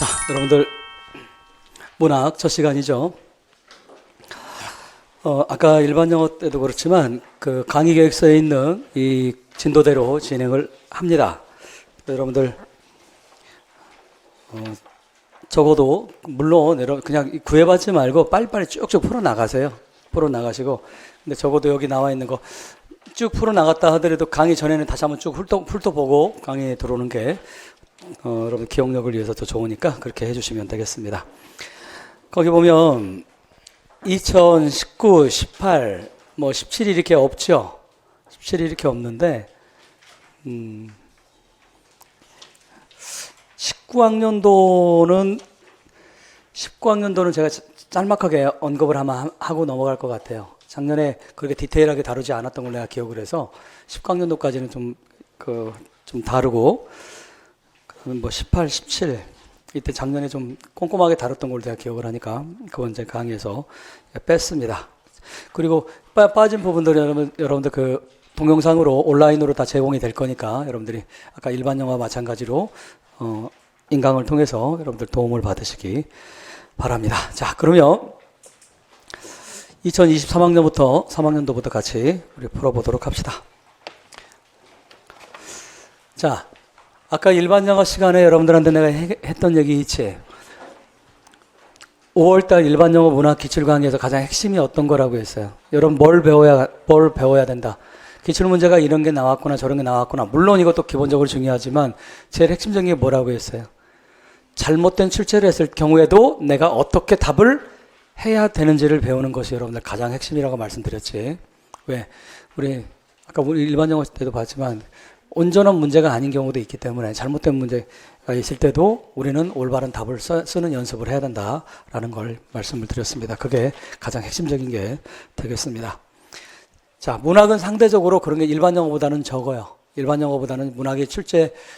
자, 여러분들 문학 첫 시간이죠. 아까 일반 영어 때도 그렇지만 그 강의 계획서에 있는 이 진도대로 진행을 합니다. 여러분들 적어도 물론 여러분 그냥 구애받지 말고 빨리빨리 쭉쭉 풀어 나가세요. 풀어 나가시고, 근데 적어도 여기 나와 있는 거 쭉 풀어 나갔다 하더라도 강의 전에는 다시 한번 쭉 훑어보고 강의에 들어오는 게 여러분 기억력을 위해서 더 좋으니까 그렇게 해주시면 되겠습니다. 거기 보면 2019, 18, 뭐 17이 이렇게 없죠. 17이 이렇게 없는데 19학년도는 제가 짤막하게 언급을 하고 넘어갈 것 같아요. 작년에 그렇게 디테일하게 다루지 않았던 걸 내가 기억을 해서 19학년도까지는 좀 다루고, 뭐 18, 17 이때 작년에 좀 꼼꼼하게 다뤘던 걸 제가 기억을 하니까 그건 이제 강의에서 뺐습니다. 그리고 빠진 부분들은 여러분들 그 동영상으로 온라인으로 다 제공이 될 거니까 여러분들이 아까 일반 영화 마찬가지로 인강을 통해서 여러분들 도움을 받으시기 바랍니다. 자, 그러면 2023학년부터 3학년도부터 같이 우리 풀어보도록 합시다. 자, 아까 일반 영어 시간에 여러분들한테 내가 했던 얘기 있지? 5월달 일반 영어 문학 기출 강의에서 가장 핵심이 어떤 거라고 했어요? 여러분 뭘 배워야 된다. 기출 문제가 이런 게 나왔구나 저런 게 나왔구나. 물론 이것도 기본적으로 중요하지만 제일 핵심적인 게 뭐라고 했어요? 잘못된 출제를 했을 경우에도 내가 어떻게 답을 해야 되는지를 배우는 것이 여러분들 가장 핵심이라고 말씀드렸지. 왜? 우리 아까 우리 일반 영어 때도 봤지만 온전한 문제가 아닌 경우도 있기 때문에 잘못된 문제가 있을 때도 우리는 올바른 답을 쓰는 연습을 해야 된다라는 걸 말씀을 드렸습니다. 그게 가장 핵심적인 게 되겠습니다. 자, 문학은 상대적으로 그런 게 일반 영어보다는 적어요. 일반 영어보다는 문학의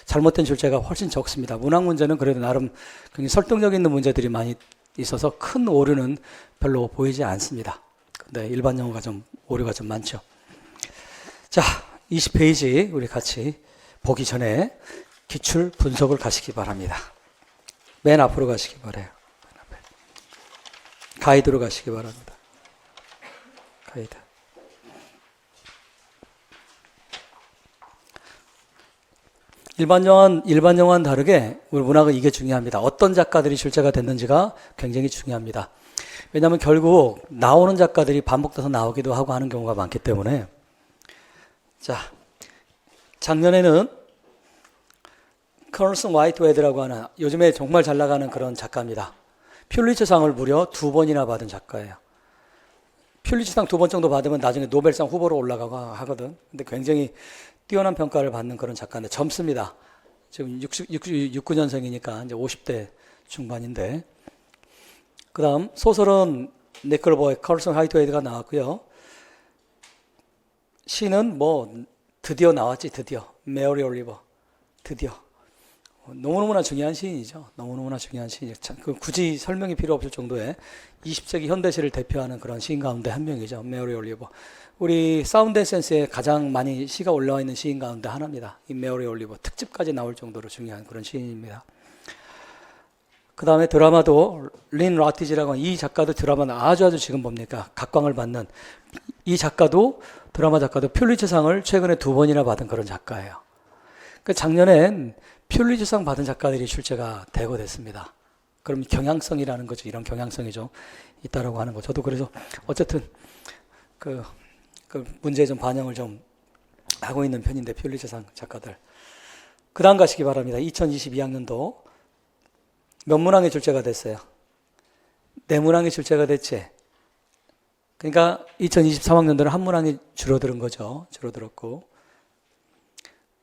잘못된 출제가 훨씬 적습니다. 문학 문제는 그래도 나름 굉장히 설득력 있는 문제들이 많이 있어서 큰 오류는 별로 보이지 않습니다. 근데 일반 영어가 오류가 좀 많죠. 자, 20페이지 우리 같이 보기 전에 기출 분석을 가시기 바랍니다. 맨 앞으로 가시기 바라요. 가이드로 가시기 바랍니다. 가이드. 일반 영화는 다르게 우리 문학은 이게 중요합니다. 어떤 작가들이 출제가 됐는지가 굉장히 중요합니다. 왜냐하면 결국 나오는 작가들이 반복돼서 나오기도 하고 하는 경우가 많기 때문에. 자, 작년에는 커널슨 화이트헤드라고 하는 요즘에 정말 잘 나가는 그런 작가입니다. 퓰리처상을 무려 2번이나 받은 작가예요. 퓰리처상 2번 정도 받으면 나중에 노벨상 후보로 올라가고 하거든. 근데 굉장히 뛰어난 평가를 받는 그런 작가인데 젊습니다. 지금 69년생이니까 이제 50대 중반인데. 그 다음 소설은 니클보이, 커널슨 화이트헤드가 나왔고요. 시는 뭐 드디어 나왔지. 드디어 메어리 올리버. 드디어 너무너무나 중요한 시인이죠. 너무너무나 중요한 시인이죠. 굳이 설명이 필요 없을 정도의 20세기 현대시를 대표하는 그런 시인 가운데 한 명이죠. 메어리 올리버. 우리 사운드 에센스에 가장 많이 시가 올라와 있는 시인 가운데 하나입니다. 이 메어리 올리버 특집까지 나올 정도로 중요한 그런 시인입니다. 그 다음에 드라마도 린 라티지라고 하는 이 작가도 드라마는 아주 지금 뭡니까? 각광을 받는 이 작가도 드라마 작가도 퓰리처상을 최근에 2번이나 받은 그런 작가예요. 그러니까 작년엔 퓰리처상 받은 작가들이 출제가 되고 됐습니다. 그럼 경향성이라는 거죠. 이런 경향성이 좀 있다라고 하는 거. 저도 그래서 어쨌든 그 문제에 좀 반영을 좀 하고 있는 편인데 퓰리처상 작가들. 그 다음 가시기 바랍니다. 2022학년도 몇 문항이 출제가 됐어요? 4문항이 출제가 됐지. 그러니까 2023학년도는 한 문항이 줄어드는 거죠. 줄어들었고.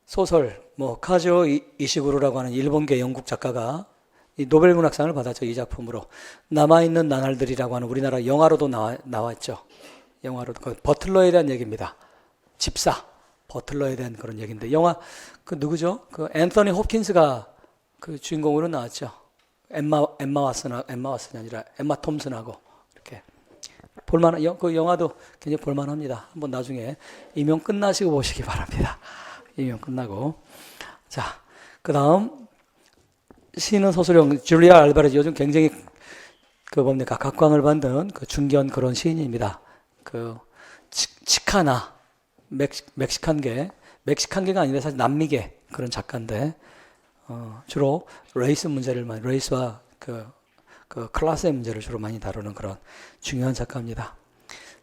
소설, 카즈오 이시구로라고 하는 일본계 영국 작가가 이 노벨문학상을 받았죠. 이 작품으로. 남아있는 나날들이라고 하는 우리나라 영화로도 나왔죠. 영화로 버틀러에 대한 얘기입니다. 집사 버틀러에 대한 그런 얘기인데 영화 누구죠? 앤서니 홉킨스가 그 주인공으로 나왔죠. 엠마 왓슨이 아니라 엠마 톰슨하고 이렇게 볼만한 그 영화도 굉장히 볼만합니다. 한번 나중에 임용 끝나시고 보시기 바랍니다. 임용 끝나고. 자, 그다음 시는 소설형 줄리아 알바레즈 요즘 굉장히 그 뭡니까 각광을 받는 그 중견 그런 시인입니다. 그 치카나 멕시칸계가 아니라 사실 남미계 그런 작가인데 주로 레이스와 그 클래스의 문제를 주로 많이 다루는 그런 중요한 작가입니다.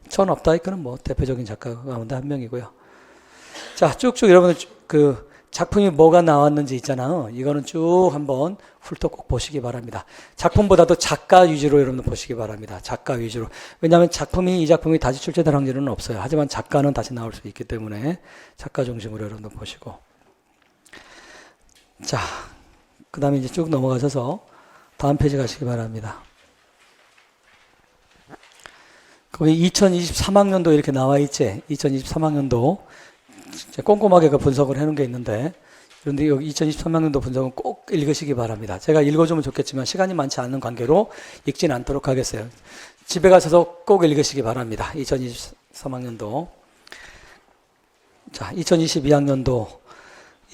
존 업다이크는 뭐 대표적인 작가 가운데 한 명이고요. 자, 쭉쭉 여러분들 그 작품이 뭐가 나왔는지 있잖아요. 이거는 쭉 한번 훑어 꼭 보시기 바랍니다. 작품보다도 작가 위주로 여러분들 보시기 바랍니다. 작가 위주로. 왜냐하면 이 작품이 다시 출제될 확률은 없어요. 하지만 작가는 다시 나올 수 있기 때문에 작가 중심으로 여러분들 보시고. 자, 그 다음에 이제 쭉 넘어가셔서 다음 페이지 가시기 바랍니다. 거기 2023학년도 이렇게 나와 있지. 2023학년도 꼼꼼하게 그 분석을 해놓은 게 있는데, 그런데 여기 2023학년도 분석은 꼭 읽으시기 바랍니다. 제가 읽어주면 좋겠지만 시간이 많지 않는 관계로 읽지는 않도록 하겠어요. 집에 가셔서 꼭 읽으시기 바랍니다. 2023학년도. 자, 2022학년도,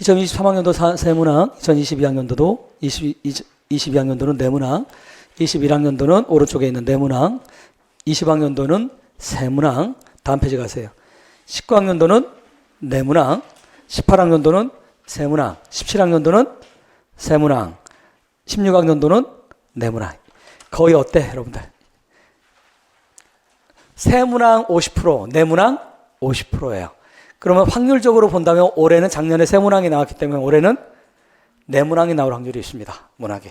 2023학년도 세문항, 2022학년도도 22학년도는 내문항, 21학년도는 오른쪽에 있는 내문항, 20학년도는 세문항. 다음 페이지 가세요. 19학년도는 내문항, 18학년도는 세문항, 17학년도는 세문항, 16학년도는 내문항. 거의 어때, 여러분들? 세문항 50%, 내문항 50%예요. 그러면 확률적으로 본다면 올해는 작년에 세문항이 나왔기 때문에 올해는 내문항이 나올 확률이 있습니다. 문학이.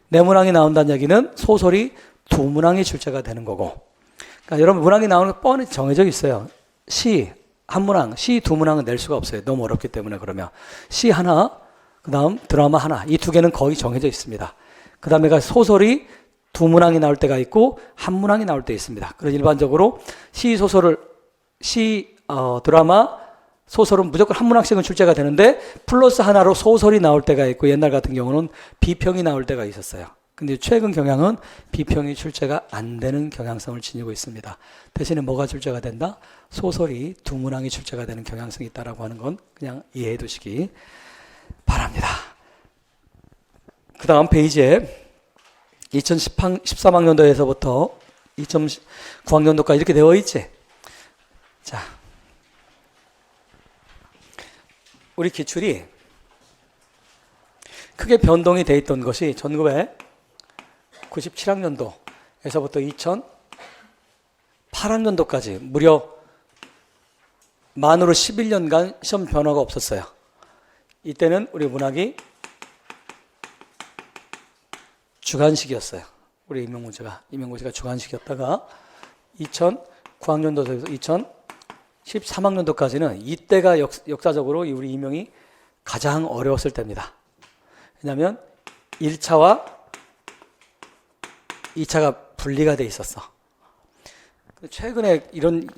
내문항이 나온다는 얘기는 소설이 두 문항이 출제가 되는 거고. 그러니까 여러분 문항이 나오는 거 뻔히 정해져 있어요. 시 한 문항, 시 두 문항은 낼 수가 없어요. 너무 어렵기 때문에. 그러면 시 하나, 그 다음 드라마 하나, 이 두 개는 거의 정해져 있습니다. 그 다음에 소설이 두 문항이 나올 때가 있고 한 문항이 나올 때 있습니다. 그래서 일반적으로 드라마, 소설은 무조건 한 문항씩은 출제가 되는데 플러스 하나로 소설이 나올 때가 있고, 옛날 같은 경우는 비평이 나올 때가 있었어요. 근데 최근 경향은 비평이 출제가 안 되는 경향성을 지니고 있습니다. 대신에 뭐가 출제가 된다? 소설이 두 문항이 출제가 되는 경향성이 있다라고 하는 건 그냥 이해해 두시기 바랍니다. 그 다음 페이지에 2013학년도에서부터 2009학년도까지 이렇게 되어 있지? 자, 우리 기출이 크게 변동이 돼 있던 것이 1997학년도에서부터 2008학년도까지 무려 만으로 11년간 시험 변화가 없었어요. 이때는 우리 문학이 주관식이었어요. 우리 임용고시가 주관식이었다가 2009학년도에서 2013학년도까지는 이때가 역사적으로 우리 임용이 가장 어려웠을 때입니다. 왜냐하면 1차와 2차가 분리가 돼 있었어. 최근에 이런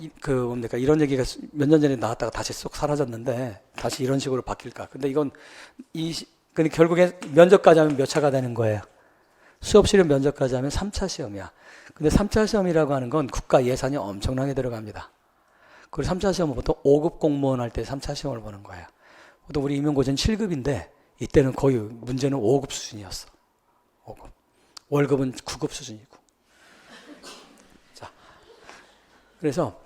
얘기가 몇 년 전에 나왔다가 다시 쏙 사라졌는데 다시 이런 식으로 바뀔까? 근데 근데 결국에 면접까지 하면 몇 차가 되는 거예요? 수업 실험 면접까지 하면 3차 시험이야. 근데 3차 시험이라고 하는 건 국가 예산이 엄청나게 들어갑니다. 그리고 3차 시험은 보통 5급 공무원 할 때 3차 시험을 보는 거예요. 보통 우리 임용고시는 7급인데 이때는 거의 문제는 5급 수준이었어. 5급. 월급은 9급 수준이고. 자, 그래서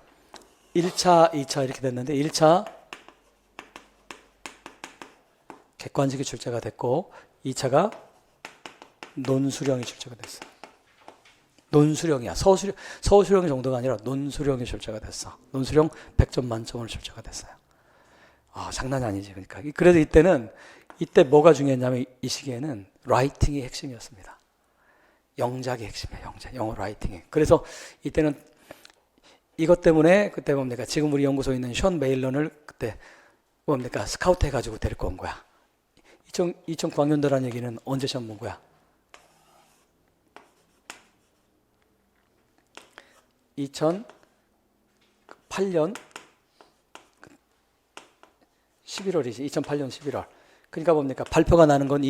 1차, 2차 이렇게 됐는데 1차 객관식이 출제가 됐고 2차가 논수령이 출제가 됐어. 논수령이야. 서술형 정도가 아니라 논수령이 출제가 됐어. 논수령 100점 만점으로 출제가 됐어요. 장난이 아니지. 그러니까. 그래서 이때 뭐가 중요했냐면 이 시기에는 라이팅이 핵심이었습니다. 영작이 핵심이에요. 영어 라이팅이. 그래서 이때는 이것 때문에 그때 뭡니까? 지금 우리 연구소에 있는 션 메일런을 그때 뭡니까? 스카우트 해가지고 데리고 온 거야. 2009학년도라는 얘기는 언제 시험 본 거야? 2008년 11월이지. 2008년 11월. 그러니까 뭡니까? 발표가 나는 건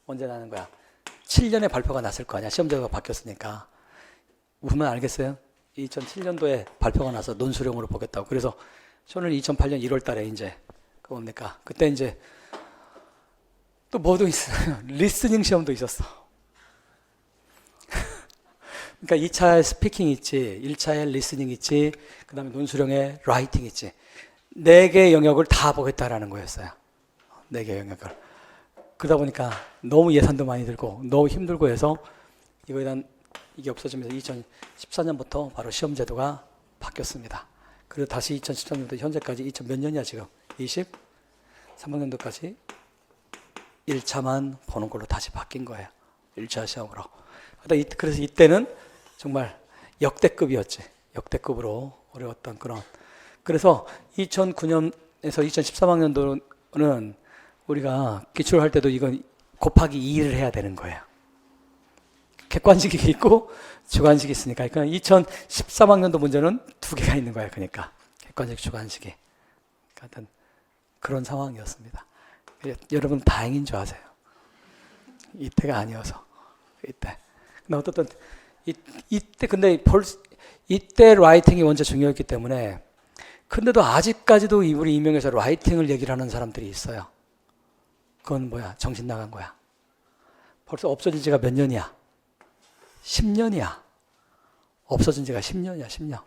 언제 나는 거야? 7년에 발표가 났을 거 아니야. 시험제도가 바뀌었으니까. 보면 알겠어요? 2007년도에 발표가 나서 논수령으로 보겠다고. 그래서 저는 2008년 1월 달에 뭡니까? 그때 또 뭐도 있어요. 리스닝 시험도 있었어. 그러니까 2차 스피킹 있지, 1차에 리스닝 있지, 그 다음에 논술형에 라이팅 있지. 4개 영역을 다 보겠다라는 거였어요. 4개 영역을. 그러다 보니까 너무 예산도 많이 들고 너무 힘들고 해서 이거에 대한 이게 없어지면서 2014년부터 바로 시험 제도가 바뀌었습니다. 그리고 다시 2013년부터 현재까지 2000 몇 년이야 지금? 23학년도까지 1차만 보는 걸로 다시 바뀐 거예요. 1차 시험으로. 그래서 이때는 정말 역대급이었지. 역대급으로 어려웠던 그런. 그래서 2009년에서 2013학년도는 우리가 기출을 할 때도 이건 곱하기 2를 해야 되는 거예요. 객관식이 있고 주관식이 있으니까. 그러니까 2013학년도 문제는 2개가 있는 거예요. 그러니까 객관식, 주관식이. 하여튼 그런 상황이었습니다. 여러분 다행인 줄 아세요. 이때가 아니어서. 이때. 근데 어떻든 이때 근데 이때 라이팅이 먼저 중요했기 때문에 근데도 아직까지도 우리 이명에서 라이팅을 얘기를 하는 사람들이 있어요. 그건 뭐야? 정신 나간 거야. 벌써 없어진 지가 몇 년이야? 10년이야. 없어진 지가 10년이야, 10년.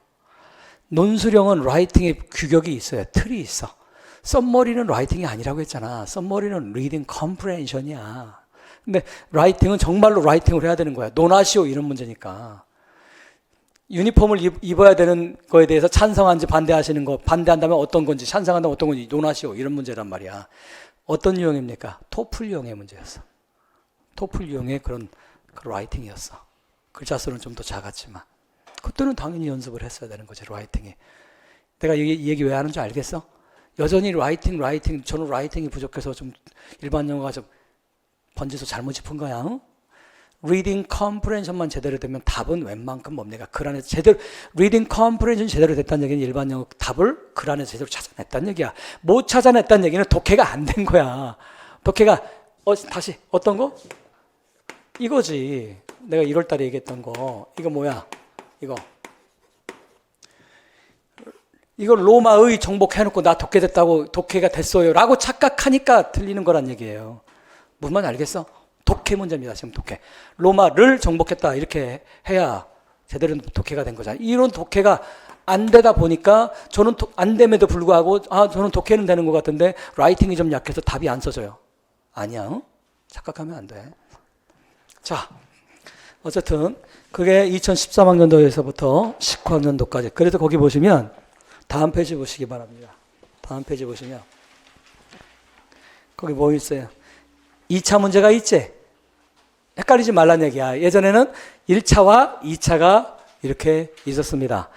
논술형은 라이팅의 규격이 있어요. 틀이 있어. 썸머리는 라이팅이 아니라고 했잖아. 썸머리는 리딩 컴프레hension이야. 근데 라이팅은 정말로 라이팅을 해야 되는 거야. 논하시오 이런 문제니까. 유니폼을 입어야 되는 거에 대해서 찬성하는지 반대하시는 거, 반대한다면 어떤 건지, 찬성한다면 어떤 건지 논하시오 이런 문제란 말이야. 어떤 유형입니까? 토플 유형의 문제였어. 토플 유형의 그런 라이팅이었어. 글자 수는 좀 더 작았지만 그때는 당연히 연습을 했어야 되는 거지. 라이팅이. 내가 이 얘기 왜 하는 줄 알겠어? 여전히 라이팅 저는 라이팅이 부족해서 좀 일반 영어가 좀 번지서 잘못 짚은 거야. 응? 리딩 컴프레hension만 제대로 되면 답은 웬만큼 뭡니까? 글 안에서 제대로 리딩 컴프레hension 제대로 됐다는 얘기는 일반 영어 답을 글 안에서 제대로 찾아냈다는 얘기야. 못 찾아냈다는 얘기는 독해가 안 된 거야. 독해가 다시 어떤 거? 이거지. 내가 1월 달에 얘기했던 거. 이거 뭐야? 이거 로마의 정복해놓고 나 독해됐다고 독해가 됐어요 라고 착각하니까 틀리는 거란 얘기예요. 무슨 말인지 알겠어? 독해 문제입니다. 지금 독해. 로마를 정복했다 이렇게 해야 제대로 독해가 된 거잖아요. 이런 독해가 안 되다 보니까 저는 안 됨에도 불구하고 저는 독해는 되는 것 같은데 라이팅이 좀 약해서 답이 안 써져요. 아니야. 응? 착각하면 안 돼. 자, 어쨌든 그게 2013학년도에서부터 19학년도까지. 그래서 거기 보시면 다음 페이지 보시기 바랍니다. 다음 페이지 보시면 거기 뭐 있어요? 2차 문제가 있지? 헷갈리지 말란 얘기야. 예전에는 1차와 2차가 이렇게 있었습니다.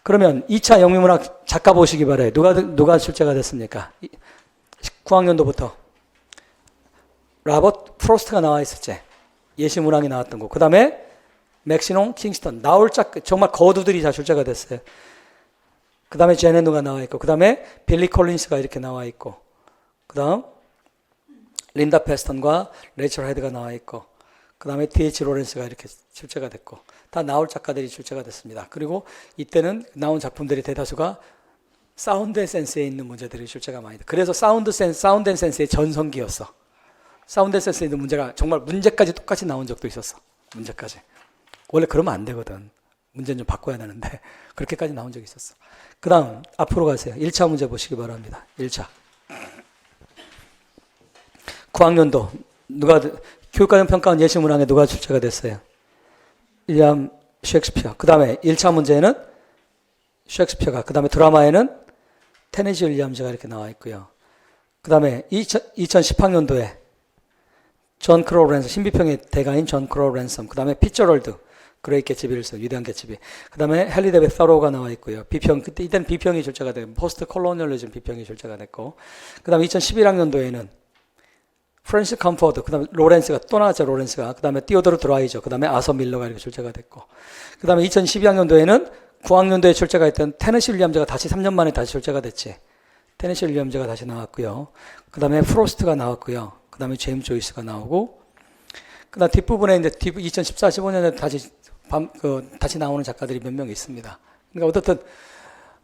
그러면 2차 영미문학 작가 보시기 바라요. 누가 출제가 됐습니까? 19학년도부터 라버트 프로스트가 나와 있었지. 예시문학이 나왔던 거. 그 다음에 맥시논 킹스턴 나올 정말 거두들이 다 출제가 됐어요. 그 다음에 제네누가 나와 있고, 그 다음에 빌리 콜린스가 이렇게 나와 있고, 그 다음 린다 페스턴과 레이첼 헤드가 나와 있고, 그 다음에 D.H. 로렌스가 이렇게 출제가 됐고, 다 나올 작가들이 출제가 됐습니다. 그리고 이때는 나온 작품들이 대다수가 사운드 앤 센스에 있는 문제들이 출제가 많이 돼. 그래서 사운드 앤 센스의 전성기였어. 사운드 앤 센스에 있는 문제가 정말 문제까지 똑같이 나온 적도 있었어. 문제까지. 원래 그러면 안 되거든. 문제는 좀 바꿔야 되는데 그렇게까지 나온 적이 있었어. 그 다음 앞으로 가세요. 1차 문제 보시기 바랍니다. 1차 9학년도 교육과정 평가원 예시문항에 누가 출제가 됐어요? 윌리엄 셰익스피어. 그 다음에 1차 문제에는 셰익스피어가, 그 다음에 드라마에는 테네시 윌리엄즈가 이렇게 나와 있고요. 그 다음에 2010학년도에 존 크로우 랜섬, 신비평의 대가인 존 크로우 랜섬, 그 다음에 피처럴드, 그레이트 개츠비 일서, 위대한 개츠비. 그 다음에 헨리 데빗 서로우가 나와 있고요. 비평, 이때는 비평이 출제가 되고, 포스트 콜로니얼리즘 비평이 출제가 됐고, 그 다음에 2011학년도에는 프랜시스 컴포드, 그 다음에 로렌스가 또 나왔죠, 로렌스가. 그 다음에 티오도르 드라이저, 그 다음에 아서 밀러가 이렇게 출제가 됐고, 그 다음에 2012학년도에는 9학년도에 출제가 했던 테네시 윌리엄즈가 다시 3년 만에 다시 출제가 됐지. 테네시 윌리엄즈가 다시 나왔고요. 그 다음에 프로스트가 나왔고요. 그 다음에 제임스 조이스가 나오고, 그 다음 뒷부분에 이제 2014, 15년에 다시 나오는 작가들이 몇 명 있습니다. 그러니까 어떻든,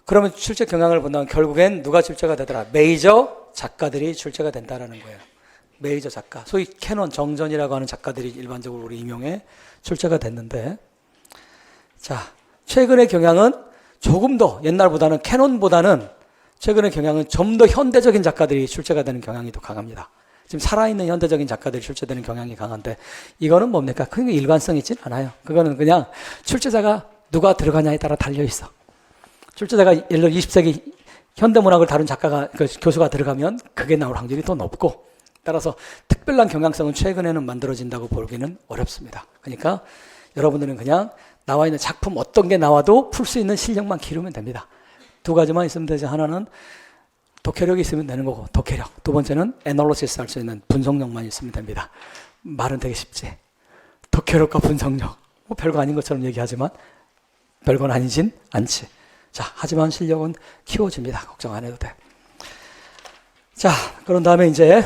그러면 출제 경향을 본다면 결국엔 누가 출제가 되더라? 메이저 작가들이 출제가 된다라는 거예요. 메이저 작가, 소위 캐논 정전이라고 하는 작가들이 일반적으로 우리 임용에 출제가 됐는데, 자, 최근의 경향은 조금 더 옛날보다는 캐논보다는 최근의 경향은 좀 더 현대적인 작가들이 출제가 되는 경향이 더 강합니다. 지금 살아있는 현대적인 작가들이 출제되는 경향이 강한데, 이거는 뭡니까? 크게 일관성이 있진 않아요. 그거는 그냥 출제자가 누가 들어가냐에 따라 달려있어. 출제자가 예를 들어 20세기 현대문학을 다룬 작가가, 교수가 들어가면 그게 나올 확률이 더 높고, 따라서 특별한 경향성은 최근에는 만들어진다고 보기는 어렵습니다. 그러니까 여러분들은 그냥 나와 있는 작품 어떤 게 나와도 풀 수 있는 실력만 기르면 됩니다. 두 가지만 있으면 되죠. 하나는 독해력이 있으면 되는 거고, 독해력. 두 번째는 애널리시스 할 수 있는 분석력만 있으면 됩니다. 말은 되게 쉽지. 독해력과 분석력. 뭐 별거 아닌 것처럼 얘기하지만 별건 아니진 않지. 자, 하지만 실력은 키워집니다. 걱정 안 해도 돼. 자, 그런 다음에 이제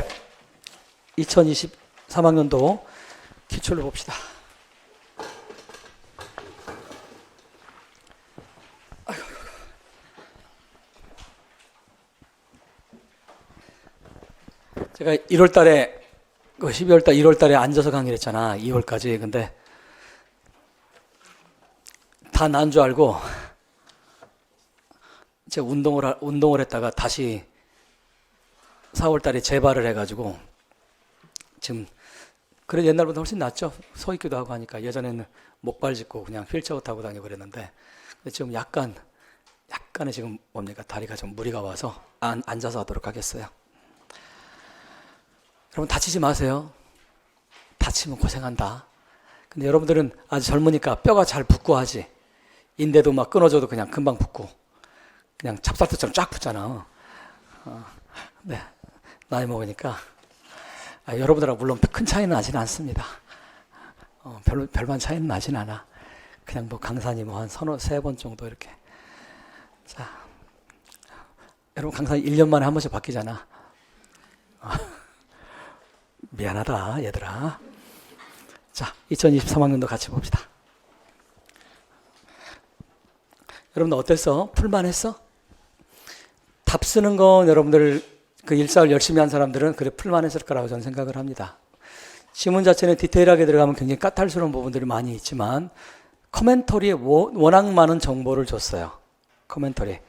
2023학년도 기출을 봅시다. 제가 1월 달에, 12월 달, 1월 달에 앉아서 강의를 했잖아. 2월까지. 근데 다 난 줄 알고 제가 운동을 했다가 다시 4월 달에 재발을 해가지고 지금, 그래 옛날보다 훨씬 낫죠. 서 있기도 하고 하니까. 예전에는 목발 짚고 그냥 휠체어 타고 다니고 그랬는데, 근데 지금 약간의 지금 뭡니까? 다리가 좀 무리가 와서 앉아서 하도록 하겠어요. 여러분 다치지 마세요. 다치면 고생한다. 근데 여러분들은 아주 젊으니까 뼈가 잘 붙고 하지. 인대도 막 끊어져도 그냥 금방 붙고 그냥 찹쌀떡처럼 쫙 붙잖아. 네, 나이 먹으니까 여러분들하고 물론 큰 차이는 나지는 않습니다. 별반 차이는 나진 않아. 그냥 뭐 강사님 한 세 번 정도 이렇게. 자, 여러분 강사 1년 만에 한 번씩 바뀌잖아. 미안하다 얘들아. 자, 2023학년도 같이 봅시다. 여러분들 어땠어? 풀만했어? 답 쓰는 건 여러분들 그 일사를 열심히 한 사람들은 그래 풀만했을 거라고 저는 생각을 합니다. 지문 자체는 디테일하게 들어가면 굉장히 까탈스러운 부분들이 많이 있지만 커멘터리에 워낙 많은 정보를 줬어요. 커멘터리.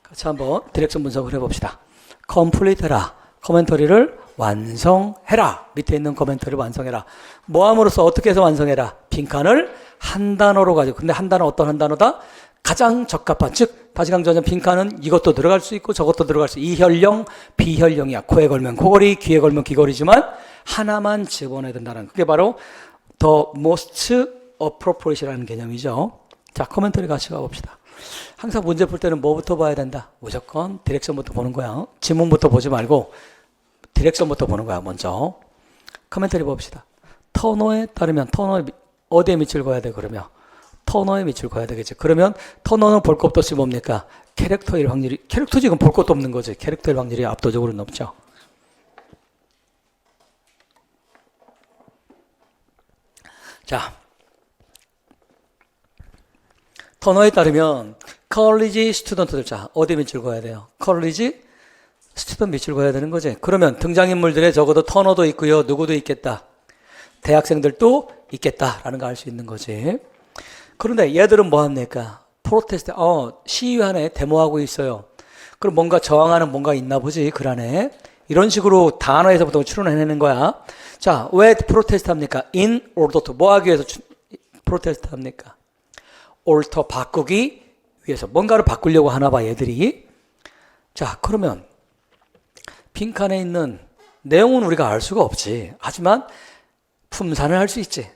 같이 한번 디렉션 분석을 해봅시다. 컴플리트해라. 커멘터리를 완성해라. 밑에 있는 커멘터리를 완성해라. 뭐함으로써 어떻게 해서 완성해라. 빈칸을 한 단어로 가지고. 근데 한 단어 어떤 한 단어다? 가장 적합한. 즉 다시 강조하자면 빈칸은 이것도 들어갈 수 있고 저것도 들어갈 수 있고 이혈령, 비혈령이야. 코에 걸면 코걸이, 귀에 걸면 귀걸이지만 하나만 집어넣어야 된다는. 그게 바로 the most appropriate이라는 개념이죠. 자, 커멘터리 같이 가봅시다. 항상 문제 풀 때는 뭐부터 봐야 된다? 무조건 디렉션부터 보는 거야. 지문부터 보지 말고 디렉션부터 보는 거야. 먼저 커멘터리 봅시다. 터너에 따르면 터너 어디에 밑을 그어야 돼? 그러면 터너에 밑을 그어야 되겠지. 그러면 터너는 볼 것도 없이 뭡니까? 캐릭터일 확률이, 캐릭터 지금 볼 것도 없는 거지. 캐릭터일 확률이 압도적으로 높죠. 자, 터너에 따르면 컬리지 스튜던트들, 자 어디에 밑을 그어야 돼요? 컬리지 스튜던트 밑을 그어야 되는 거지. 그러면 등장인물들에 적어도 터너도 있고요. 누구도 있겠다. 대학생들도 있겠다라는 거 알 수 있는 거지. 그런데 얘들은 뭐 합니까? 프로테스트, 시위하네, 데모하고 있어요. 그럼 뭔가 저항하는 뭔가 있나 보지, 그 안에. 이런 식으로 단어에서 보통 추론해내는 거야. 자, 왜 프로테스트 합니까? In order to, 뭐 하기 위해서 프로테스트 합니까? alter, 바꾸기 위해서. 뭔가를 바꾸려고 하나 봐, 얘들이. 자, 그러면 빈칸에 있는 내용은 우리가 알 수가 없지. 하지만 품산을 할 수 있지.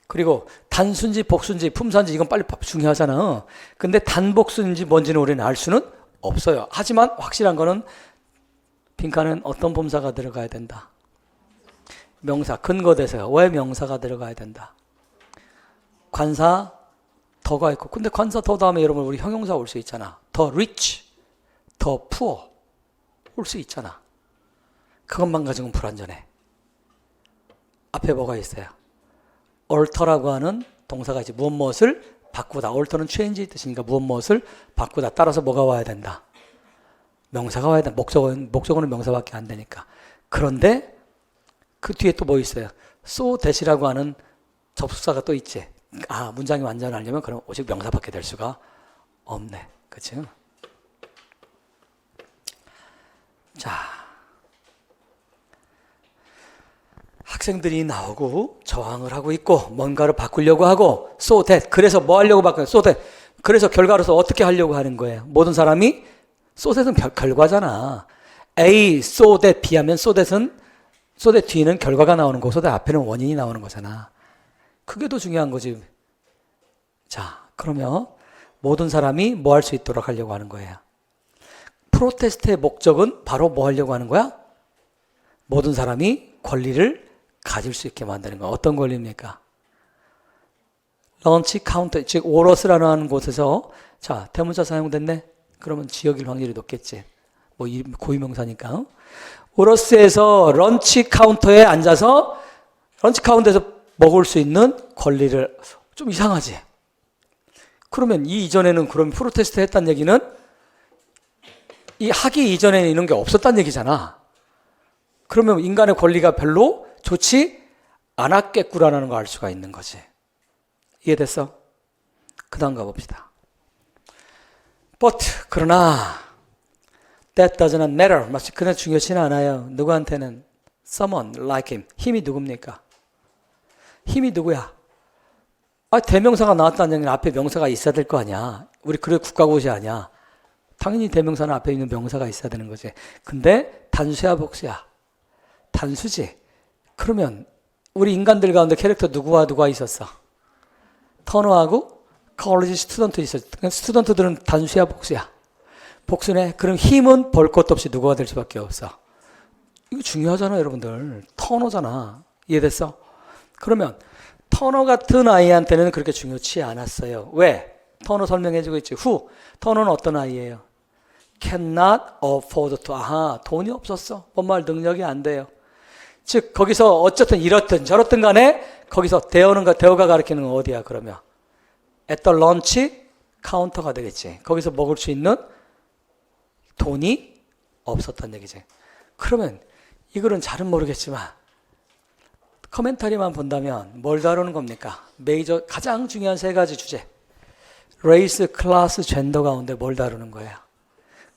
그리고 단순지, 복순지, 품산지 이건 빨리 중요하잖아. 근데 단복순지 뭔지는 우리는 알 수는 없어요. 하지만 확실한 거는 빈칸은 어떤 품사가 들어가야 된다. 명사, 근거대사가. 왜 명사가 들어가야 된다. 관사, 더가 있고. 근데 관사 더 다음에 여러분 우리 형용사 올 수 있잖아. 더 rich, 더 poor 올 수 있잖아. 그것만 가지고는 불완전해. 앞에 뭐가 있어요? alter라고 하는 동사가 있지. 무엇을 바꾸다. alter는 change 뜻이니까 무엇을 바꾸다. 따라서 뭐가 와야 된다? 명사가 와야 된다. 목적어는 명사밖에 안 되니까. 그런데 그 뒤에 또 뭐 있어요? so that이라고 하는 접속사가 또 있지. 아, 문장이 완전하려면 그럼 오직 명사밖에 될 수가 없네. 그치? 자, 학생들이 나오고 저항을 하고 있고 뭔가를 바꾸려고 하고 so that, 그래서 뭐 하려고 바꾸는 so that, 그래서 결과로서 어떻게 하려고 하는 거예요? 모든 사람이 so that은 결과잖아. A, so that, B 하면 so that은 so that 뒤는 결과가 나오는 거고 so that 앞에는 원인이 나오는 거잖아. 그게 더 중요한 거지. 자, 그러면 모든 사람이 뭐 할 수 있도록 하려고 하는 거예요. 프로테스트의 목적은 바로 뭐 하려고 하는 거야? 모든 사람이 권리를 가질 수 있게 만드는 거야. 어떤 권리입니까? 런치 카운터, 즉 오러스라는 곳에서, 자, 대문자 사용됐네? 그러면 지역일 확률이 높겠지. 뭐 고유명사니까. 오러스에서 런치 카운터에 앉아서 런치 카운터에서 먹을 수 있는 권리를, 좀 이상하지? 그러면 이 이전에는 그럼 프로테스트 했다는 얘기는 이 하기 이전에는 이런 게 없었다는 얘기잖아. 그러면 인간의 권리가 별로 좋지 않았겠구라는 걸 알 수가 있는 거지. 이해됐어? 그 다음 가봅시다. But, 그러나 that does not matter. 마치 그냥 중요치는 않아요. 누구한테는 someone like him. 힘이 누굽니까? 힘이 누구야? 아, 대명사가 나왔다는 얘기는 앞에 명사가 있어야 될 거 아니야. 우리 그래 국가고시 아니야. 당연히 대명사는 앞에 있는 명사가 있어야 되는 거지. 근데 단수야 복수야? 단수지. 그러면 우리 인간들 가운데 캐릭터 누구와 누가 있었어? 터너하고 컬리지 스튜던트 있었어. 스튜던트들은 단수야 복수야? 복수네. 그럼 힘은 볼 것도 없이 누구가 될 수밖에 없어. 이거 중요하잖아 여러분들. 터너잖아. 이해됐어? 그러면 터너 같은 아이한테는 그렇게 중요치 않았어요. 왜? 터너 설명해주고 있지. 후. 터너는 어떤 아이예요? Cannot afford to. 아하, 돈이 없었어. 뭔 말 능력이 안 돼요. 즉 거기서 어쨌든 이렇든 저렇든 간에 거기서 대어가 가리키는 건 어디야 그러면? At the lunch 카운터가 되겠지. 거기서 먹을 수 있는 돈이 없었단 얘기지. 그러면 이거는 잘은 모르겠지만 커멘터리만 본다면 뭘 다루는 겁니까? 메이저 가장 중요한 세 가지 주제. 레이스, 클래스, 젠더 가운데 뭘 다루는 거예요?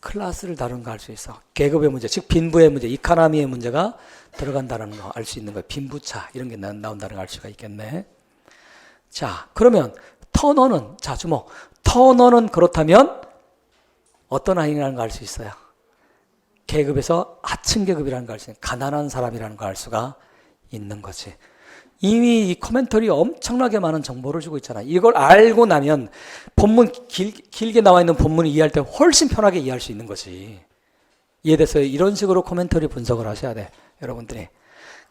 클래스를 다루는 거 알 수 있어. 계급의 문제, 즉 빈부의 문제, 이카나미의 문제가 들어간다는 거 알 수 있는 거예요. 빈부차 이런 게 나온다는 걸 알 수가 있겠네. 자, 그러면 터너는 자 주목. 터너는 그렇다면 어떤 아이라는 걸 알 수 있어요. 계급에서 하층 계급이라는 걸 알 수 있는 가난한 사람이라는 걸 알 수가 있는 거지. 이미 이 코멘터리 엄청나게 많은 정보를 주고 있잖아. 이걸 알고 나면 본문 길게 나와 있는 본문을 이해할 때 훨씬 편하게 이해할 수 있는 거지. 이해됐어요? 이런 식으로 코멘터리 분석을 하셔야 돼, 여러분들이.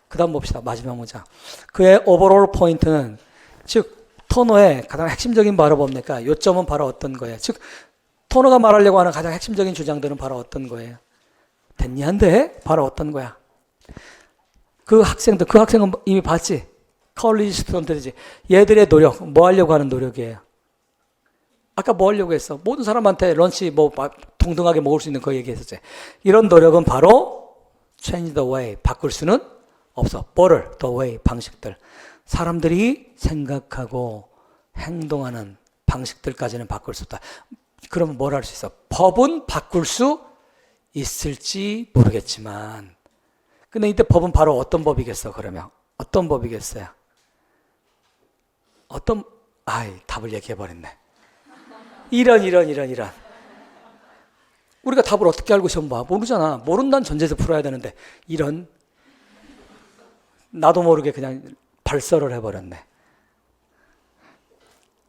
그 다음 봅시다. 마지막 문장. 그의 오버롤 포인트는, 즉 터너의 가장 핵심적인 바로 뭡니까? 요점은 바로 어떤 거예요? 즉 터너가 말하려고 하는 가장 핵심적인 주장들은 바로 어떤 거예요? 됐니 한데? 바로 어떤 거야? 그 학생은 이미 봤지? 컬리지 스튜던트들이지. 얘들의 노력, 뭐 하려고 하는 노력이에요? 아까 뭐 하려고 했어? 모든 사람한테 런치 뭐 동등하게 먹을 수 있는 거 얘기했었지. 이런 노력은 바로 change the way, 바꿀 수는 없어. 뭐를? the way, 방식들. 사람들이 생각하고 행동하는 방식들까지는 바꿀 수 없다. 그러면 뭘 할 수 있어? 법은 바꿀 수 있을지 모르겠지만, 근데 이때 법은 바로 어떤 법이겠어, 그러면? 어떤 법이겠어요? 답을 얘기해버렸네. 이런. 우리가 답을 어떻게 알고 시험 봐? 모르잖아. 모른다는 전제에서 풀어야 되는데, 나도 모르게 그냥 발설을 해버렸네.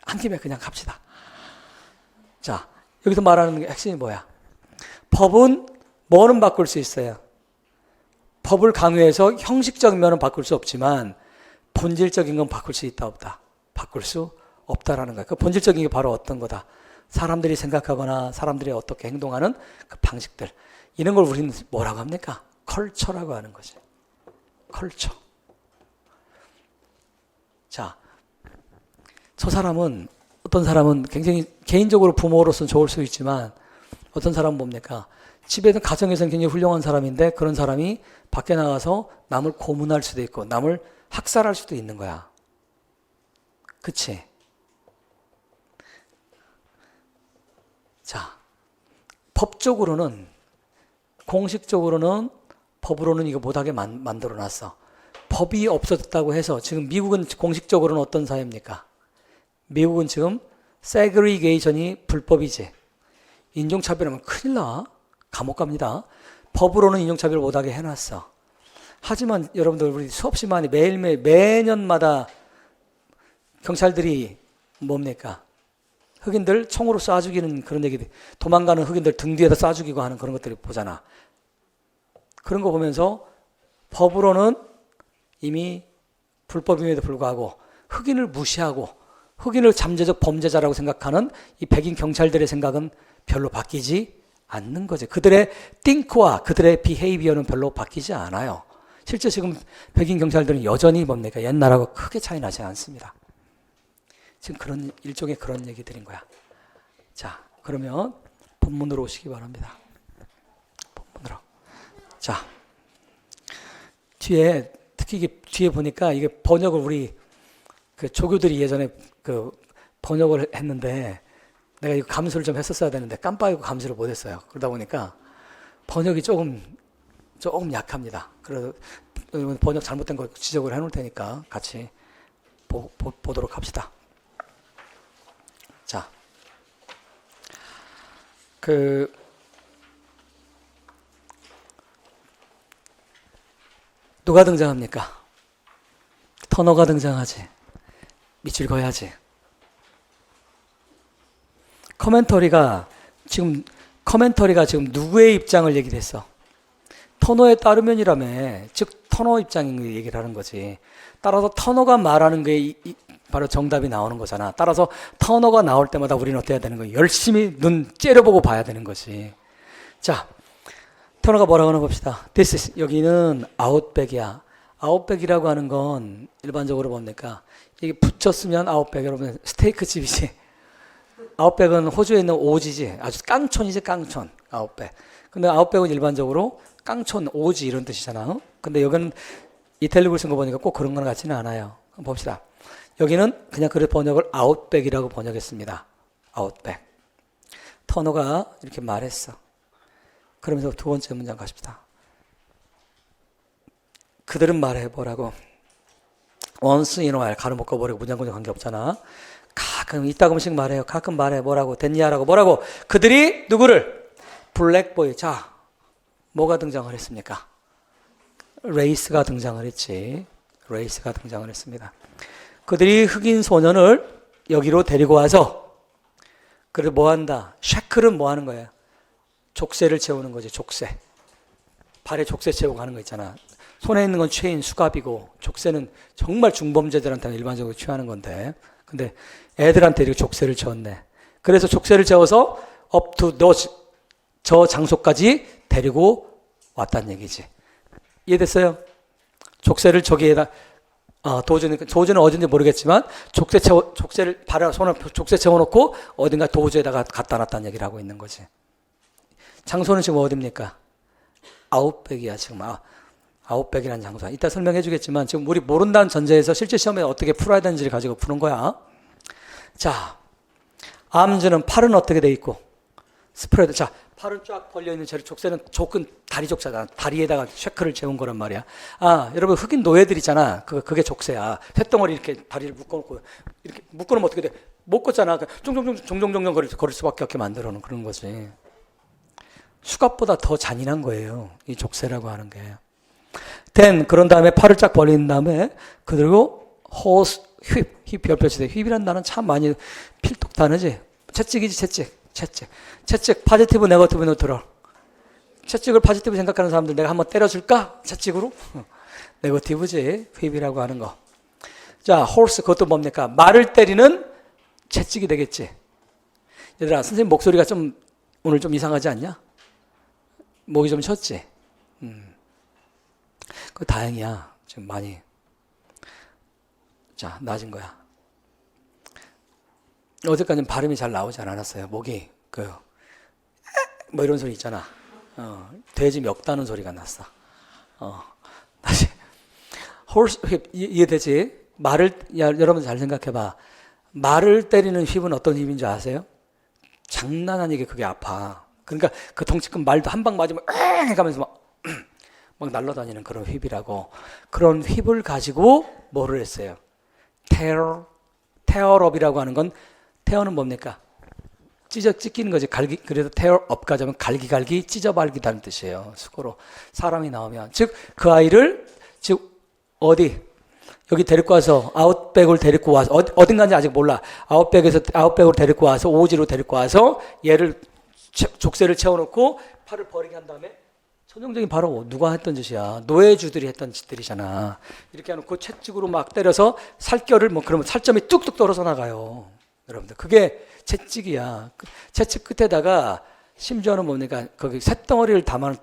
한 김에 그냥 갑시다. 자, 여기서 말하는 게 핵심이 뭐야? 법은 뭐는 바꿀 수 있어요? 법을 강요해서 형식적인 면은 바꿀 수 없지만 본질적인 건 바꿀 수 있다 없다? 바꿀 수 없다라는 거야. 그 본질적인 게 바로 어떤 거다? 사람들이 생각하거나 사람들이 어떻게 행동하는 그 방식들. 이런 걸 우리는 뭐라고 합니까? 컬처라고 하는 거지. 컬처. 자, 어떤 사람은 굉장히 개인적으로 부모로서는 좋을 수 있지만 어떤 사람은 뭡니까? 집에는 가정에서는 굉장히 훌륭한 사람인데 그런 사람이 밖에 나가서 남을 고문할 수도 있고 남을 학살할 수도 있는 거야. 그치? 자, 법적으로는, 공식적으로는, 법으로는 이거 못하게 만들어 놨어. 법이 없어졌다고 해서 지금 미국은 공식적으로는 어떤 사회입니까? 미국은 지금 세그리게이션이 불법이지. 인종차별하면 큰일 나. 감옥 갑니다. 법으로는 인종차별 못하게 해놨어. 하지만 여러분들 우리 수없이 많이 매일매일 매년마다 경찰들이 뭡니까? 흑인들 총으로 쏴 죽이는 그런 얘기들, 도망가는 흑인들 등 뒤에다 쏴 죽이고 하는 그런 것들을 보잖아. 그런 거 보면서 법으로는 이미 불법임에도 불구하고 흑인을 무시하고 흑인을 잠재적 범죄자라고 생각하는 이 백인 경찰들의 생각은 별로 바뀌지 않는 거죠. 그들의 think와 그들의 behavior는 별로 바뀌지 않아요. 실제 지금 백인 경찰들은 여전히 뭡니까? 옛날하고 크게 차이 나지 않습니다. 지금 그런 일종의 그런 얘기들인 거야. 자, 그러면 본문으로 오시기 바랍니다. 본문으로. 자, 뒤에 특히 이게 뒤에 보니까 이게 번역을 우리 그 조교들이 예전에 그 번역을 했는데 내가 이거 감수를 좀 했었어야 되는데 깜빡이고 감수를 못했어요. 그러다 보니까 번역이 조금 약합니다. 그래서 번역 잘못된 거 지적을 해놓을 테니까 같이 보도록 합시다. 자, 누가 등장합니까? 터너가 등장하지. 밑줄 그어야지. 커멘터리가 지금 누구의 입장을 얘기를 했어? 터너에 따르면이라며. 즉 터너 입장인 얘기를 하는 거지. 따라서 터너가 말하는 게 바로 정답이 나오는 거잖아. 따라서 터너가 나올 때마다 우리는 어때야 되는 거야? 열심히 눈 째려보고 봐야 되는 거지. 자, 터너가 뭐라고 하나 봅시다. 여기는 아웃백이야. 아웃백이라고 하는 건 일반적으로 뭡니까? 이게 붙였으면 아웃백. 여러분 스테이크 집이지. 아웃백은 호주에 있는 오지지. 아주 깡촌이지, 깡촌. 아웃백. 근데 아웃백은 일반적으로 깡촌, 오지 이런 뜻이잖아. 근데 여기는 이탈리아를 쓴 거 보니까 꼭 그런 건 같지는 않아요. 한번 봅시다. 여기는 그냥 그 번역을 아웃백이라고 번역했습니다. 아웃백. 터너가 이렇게 말했어. 그러면서 두 번째 문장 가십시다. 그들은 말해보라고. once in a while, 가로 묶어버리고 문장군장 관계없잖아. 가끔 이따금씩 말해요. 가끔 말해. 뭐라고? 됐냐라고. 뭐라고? 그들이 누구를? 블랙보이. 자, 뭐가 등장을 했습니까? 레이스가 등장을 했지. 레이스가 등장을 했습니다. 그들이 흑인 소년을 여기로 데리고 와서 그를 뭐 한다? 샤클은 뭐 하는 거예요? 족쇄를 채우는 거지. 족쇄. 발에 족쇄 채우고 하는 거 있잖아. 손에 있는 건 체인, 수갑이고 족쇄는 정말 중범죄들한테는 일반적으로 취하는 건데 근데 애들한테 이렇게 족쇄를 채웠네. 그래서 족쇄를 채워서 up to 저 장소까지 데리고 왔다는 얘기지. 이해됐어요? 족쇄를 저기에다 도주는 어딘지 모르겠지만 족쇄를 손을 족쇄 채워놓고 어딘가 도주에다가 갖다 놨다는 얘기를 하고 있는 거지. 장소는 지금 어디입니까? 아웃백이야 지금. 아웃백이라는 장소야. 이따 설명해 주겠지만 지금 우리 모른다는 전제에서 실제 시험에 어떻게 풀어야 되는지를 가지고 푸는 거야. 자, 암즈는 팔은 어떻게 돼 있고 스프레드. 자, 팔은 쫙 벌려 있는 채로 족쇄는 족은 다리 족쇄다. 다리에다가 쉐크를 재운 거란 말이야. 여러분 흑인 노예들 있잖아. 그게 족쇄야. 쇳덩어리 이렇게 다리를 묶어놓고 이렇게 묶어놓으면 어떻게 돼? 못 걷잖아. 종종종 걸을 수밖에 없게 만들어 놓은 그런 거지. 수갑보다 더 잔인한 거예요. 이 족쇄라고 하는 게. 그런 다음에 팔을 쫙 벌린 다음에 그리고 호스 힙 별표치 돼. 힙이란 단어는 참 많이 필독 단어지. 채찍이지 채찍. 파지티브 네거티브 뉴트럴. 채찍을 파지티브 생각하는 사람들 내가 한번 때려줄까? 채찍으로? 네거티브지. 힙이라고 하는 거. 자, 홀스 그것도 뭡니까? 말을 때리는 채찍이 되겠지. 얘들아, 선생님 목소리가 오늘 좀 이상하지 않냐? 목이 좀 쉬었지? 그 다행이야. 지금 많이 나아진 거야. 어제까지는 발음이 잘 나오지 않았어요. 목이 뭐 이런 소리 있잖아. 돼지 멱다는 소리가 났어. 다시 horse whip 이해되지? 여러분 잘 생각해봐. 말을 때리는 휩은 어떤 휩인 줄 아세요? 장난 아니게 그게 아파. 그러니까 그 덩치 큰 말도 한 방 맞으면 엥 해가면서 막 날아다니는 그런 휩이라고. 그런 휩을 가지고 뭐를 했어요? tear업이라고 하는 건, tear는 뭡니까? 찢기는 거지. 그래서 tear업까지 하면 갈기갈기 찢어발기다는 뜻이에요. 수고로 사람이 나오면. 즉 그 아이를 어디 여기 데리고 와서 아웃백을 데리고 와서 어딘가인지 아직 몰라. 아웃백으로 데리고 와서 오지로 데리고 와서 얘를 족쇄를 채워놓고 팔을 버리게 한 다음에, 전형적인 바로 누가 했던 짓이야. 노예주들이 했던 짓들이잖아. 이렇게 해놓고 채찍으로 막 때려서 살결을 그러면 살점이 뚝뚝 떨어져 나가요. 여러분들 그게 채찍이야. 채찍 끝에다가 심지어는 뭡니까? 거기 쇳덩어리를 담아놓은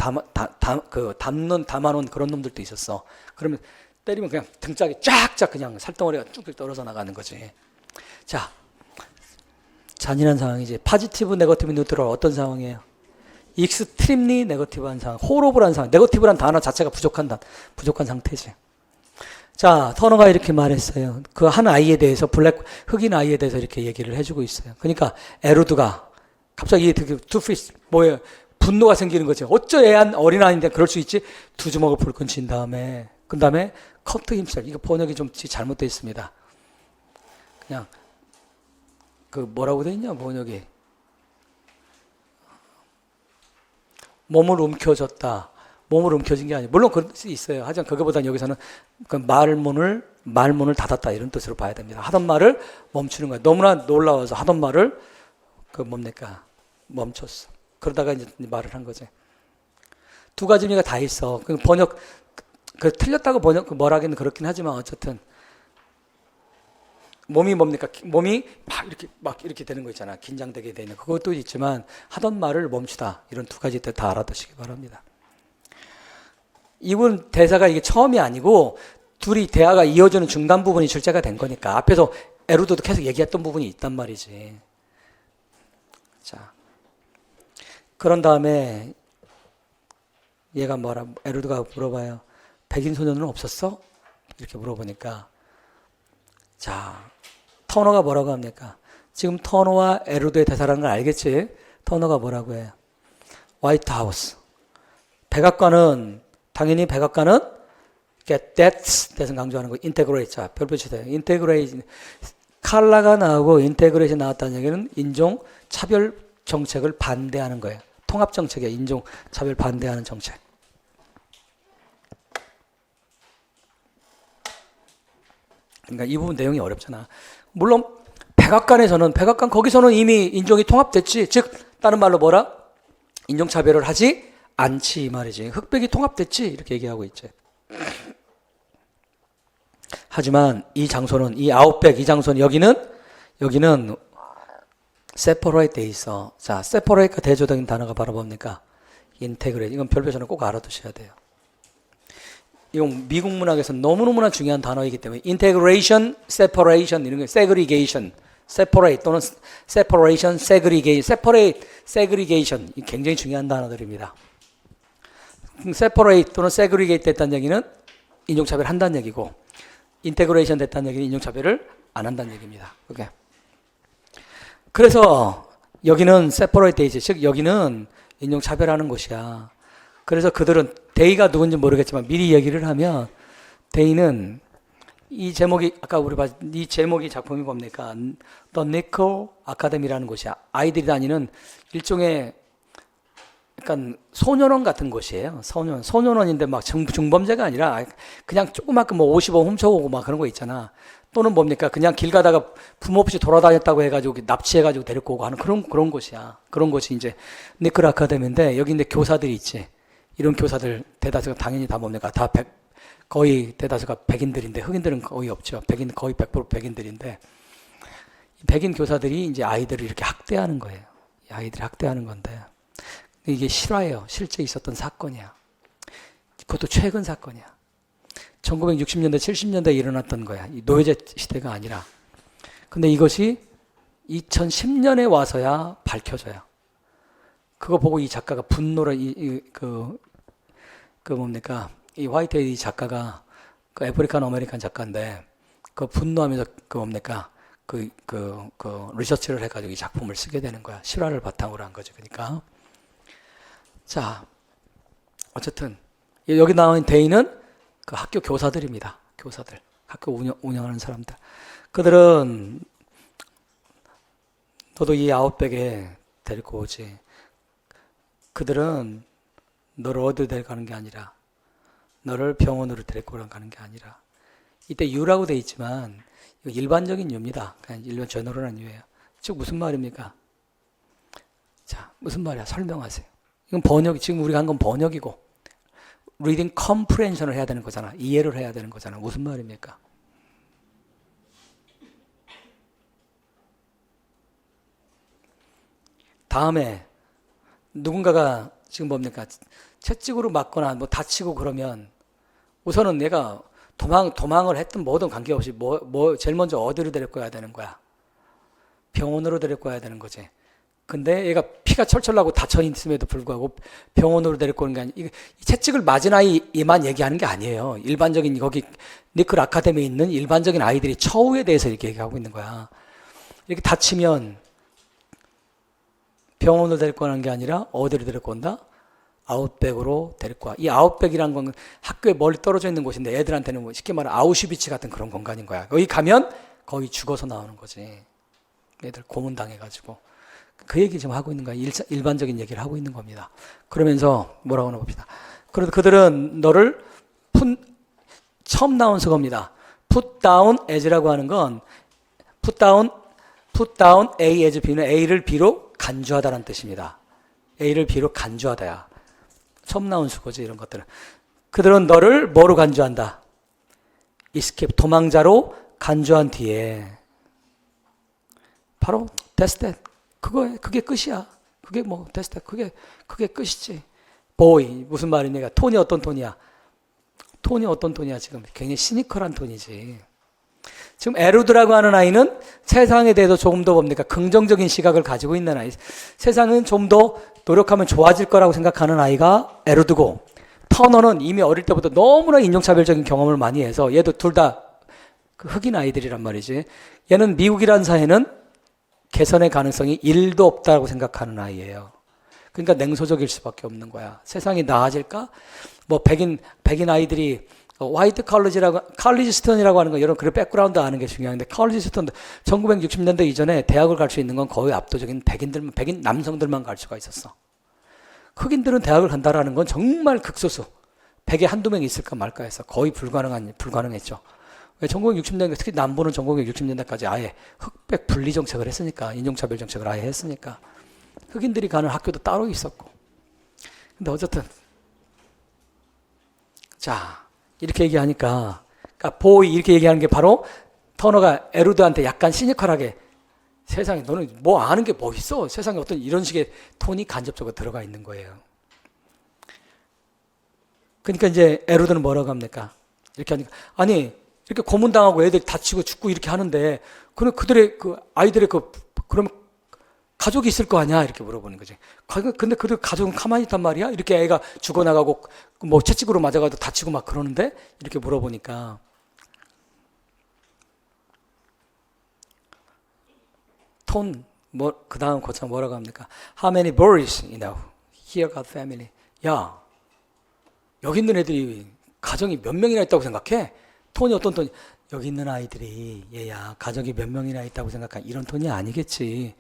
그런 놈들도 있었어. 그러면 때리면 그냥 등짝이 쫙쫙 그냥 살덩어리가 쭉쭉 떨어져 나가는 거지. 자, 잔인한 상황이지. 파지티브, 네거티브 뉴트럴 어떤 상황이에요? 익스트림리 네거티브한 상황, 호러블한 상황. 네거티브란 단어 자체가 부족한 상태지. 자, 터너가 이렇게 말했어요. 그 한 아이에 대해서, 흑인 아이에 대해서 이렇게 얘기를 해주고 있어요. 그러니까 에루드가 갑자기 뭐예요? 분노가 생기는 거죠. 어쩌 애한 어린아이인데 그럴 수 있지? 두 주먹을 불끈 쥔 다음에, 그 다음에 커트 힘살. 이거 번역이 좀 잘못되어 있습니다. 그냥 뭐라고 돼 있냐 번역이. 몸을 움켜졌다. 몸을 움켜진 게 아니에요. 물론 그럴 수 있어요. 하지만 그거보다는 여기서는 그 말문을 닫았다 이런 뜻으로 봐야 됩니다. 하던 말을 멈추는 거예요. 너무나 놀라워서 하던 말을 멈췄어. 그러다가 이제 말을 한 거지. 두 가지 의미가 다 있어. 번역 틀렸다고 뭐라기는 그렇긴 하지만 어쨌든 몸이 뭡니까? 몸이 막 이렇게 되는 거 있잖아. 긴장되게 되는 그것도 있지만 하던 말을 멈추다. 이런 두 가지 뜻 다 알아두시기 바랍니다. 이분 대사가 이게 처음이 아니고 둘이 대화가 이어지는 중간 부분이 출제가 된 거니까 앞에서 에루드도 계속 얘기했던 부분이 있단 말이지. 자, 그런 다음에 얘가 에루드가 물어봐요. 백인 소년은 없었어? 이렇게 물어보니까, 자, 터너가 뭐라고 합니까? 지금 터너와 에루드의 대사라는 걸 알겠지? 터너가 뭐라고 해요? 화이트 하우스. 당연히 백악관은 get that 대신 강조하는 거. integrate. 자, 별표 치세요. integrate. 칼라가 나오고 인테그레이션 나왔다는 얘기는 인종 차별 정책을 반대하는 거예요. 통합 정책이에요. 인종 차별 반대하는 정책. 그러니까 이 부분 내용이 어렵잖아. 물론 백악관 거기서는 이미 인종이 통합됐지. 즉 다른 말로 뭐라? 인종 차별을 하지 않지 이 말이지. 흑백이 통합됐지 이렇게 얘기하고 있지. 하지만 이 장소는 이 아웃백 이 장소는 여기는 separate 돼 있어. 자, separate가 대조적인 단어가 바로 뭡니까? integrate. 이건 별표처럼 꼭 알아두셔야 돼요. 이건 미국 문학에서 너무너무나 중요한 단어이기 때문에 integration, separation 이런 게 segregation, separate 또는 separation, segregation, separate, segregation 이 굉장히 중요한 단어들입니다. separate 또는 segregate 됐다는 얘기는 인종차별 한다는 얘기고 integration 됐다는 얘기는 인종차별을 안 한다는 얘기입니다. 오케이. 그래서 여기는 separate 되지, 즉 여기는 인종차별하는 곳이야. 그래서 그들은 데이가 누군지 모르겠지만 미리 얘기를 하면 데이는 이 제목이 아까 우리 이 제목이 작품이 뭡니까? The Nickel Academy라는 곳이야. 아이들이 다니는 일종의 약간 소년원 같은 곳이에요. 소년원인데 막 중범죄가 아니라 그냥 조그맣게 뭐 50원 훔쳐오고 막 그런 거 있잖아. 또는 뭡니까? 그냥 길 가다가 부모 없이 돌아다녔다고 해가지고 납치해가지고 데리고 오고 하는 그런 곳이야. 그런 곳이 이제 니클 아카데미인데 여기 이제 교사들이 있지. 이런 교사들 대다수가 당연히 다 뭡니까? 거의 대다수가 백인들인데 흑인들은 거의 없죠. 거의 100% 백인들인데 백인 교사들이 이제 아이들을 이렇게 학대하는 거예요. 아이들이 학대하는 건데 이게 실화예요. 실제 있었던 사건이야. 그것도 최근 사건이야. 1960년대, 70년대에 일어났던 거야. 이 노예제 시대가 아니라. 근데 이것이 2010년에 와서야 밝혀져요. 그거 보고 이 작가가 분노를 뭡니까? 이 화이트헤드 이 작가가 그 아프리칸 아메리칸 작가인데 그 분노하면서 그 뭡니까? 리서치를 해가지고 이 작품을 쓰게 되는 거야. 실화를 바탕으로 한 거죠. 그러니까. 자, 어쨌든 여기 나온 대인은 그 학교 교사들입니다. 교사들. 학교 운영하는 사람들. 그들은 너도 이 아웃백에 데리고 오지. 그들은 너를 어디 데려가는 게 아니라 너를 병원으로 데리고 가는 게 아니라 이때 유라고 돼 있지만 이거 일반적인 유입니다. 그냥 일반 제너럴한 유예요. 즉 무슨 말입니까? 자, 무슨 말이야? 설명하세요. 이건 번역, 지금 우리가 한 건 번역이고 reading comprehension을 해야 되는 거잖아. 이해를 해야 되는 거잖아. 무슨 말입니까? 다음에 누군가가 지금 뭡니까? 채찍으로 맞거나 뭐 다치고 그러면 우선은 내가 도망을 했든 뭐든 관계없이 제일 먼저 어디로 데리고 가야 되는 거야? 병원으로 데리고 가야 되는 거지. 근데 얘가 피가 철철 나고 다쳐 있음에도 불구하고 병원으로 데리고 오는 게 아니고 이 채찍을 맞은 아이만 얘기하는 게 아니에요. 일반적인 거기 니클 아카데미에 있는 일반적인 아이들이 처우에 대해서 이렇게 얘기하고 있는 거야. 이렇게 다치면 병원으로 데리고 가는 게 아니라 어디로 데리고 온다? 아웃백으로 데리고 와. 이 아웃백이란 건 학교에 멀리 떨어져 있는 곳인데 애들한테는 뭐 쉽게 말하면 아우슈비츠 같은 그런 공간인 거야. 여기 가면 거의 죽어서 나오는 거지. 애들 고문당해가지고. 그 얘기 지금 하고 있는 거야. 일반적인 얘기를 하고 있는 겁니다. 그러면서 뭐라고 하나 봅시다. 그래도 그들은 너를 처음 나온 수거입니다. put down as라고 하는 건 put down A as B는 A를 B로 간주하다라는 뜻입니다. A를 B로 간주하다야. 처음 나온 수거지 이런 것들은. 그들은 너를 뭐로 간주한다? escape, 도망자로 간주한 뒤에 바로 that's that. 그게 끝이야. 그게 뭐 that's that. 그게 끝이지. boy 무슨 말이냐? 톤이 어떤 톤이야? 톤이 어떤 톤이야 지금? 굉장히 시니컬한 톤이지. 지금 에루드라고 하는 아이는 세상에 대해서 조금 더 뭡니까? 긍정적인 시각을 가지고 있는 아이. 세상은 좀 더 노력하면 좋아질 거라고 생각하는 아이가 에루드고, 터너는 이미 어릴 때부터 너무나 인종차별적인 경험을 많이 해서 얘도 둘 다 흑인 아이들이란 말이지. 얘는 미국이라는 사회는 개선의 가능성이 1도 없다고 생각하는 아이예요. 그러니까 냉소적일 수밖에 없는 거야. 세상이 나아질까? 뭐 백인 아이들이 화이트 칼리지 스톤이라고 하는 거 이런 그런 백그라운드 아는 게 중요한데 칼리지 스톤도 1960년대 이전에 대학을 갈 수 있는 건 거의 압도적인 백인 남성들만 갈 수가 있었어. 흑인들은 대학을 간다라는 건 정말 극소수. 100에 한두 명 있을까 말까 해서 거의 불가능했죠. 왜 1960년대 특히 남부는 1960년대까지 아예 흑백 분리 정책을 했으니까 인종차별 정책을 아예 했으니까 흑인들이 가는 학교도 따로 있었고. 근데 어쨌든 자 이렇게 얘기하니까 그러니까 보이 이렇게 얘기하는 게 바로 터너가 에루드한테 약간 시니컬하게 세상에 너는 뭐 아는 게 뭐 있어? 세상에 어떤 이런 식의 톤이 간접적으로 들어가 있는 거예요. 그러니까 이제 에루드는 뭐라고 합니까? 이렇게 하니까 아니 이렇게 고문당하고 애들 다치고 죽고 이렇게 하는데 그럼 그들의 그 아이들의 그러면 가족이 있을 거 아니야? 이렇게 물어보는 거지. 근데 그들 가족은 가만히 있단 말이야? 이렇게 애가 죽어나가고 뭐 채찍으로 맞아가지고 다치고 막 그러는데 이렇게 물어보니까 그 다음 고참 뭐라고 합니까? How many boys, here got family. 야, 여기 있는 애들이 가정이 몇 명이나 있다고 생각해? 톤이 어떤 톤이? 여기 있는 아이들이 얘야 가족이 몇 명이나 있다고 생각한 이런 톤이 아니겠지.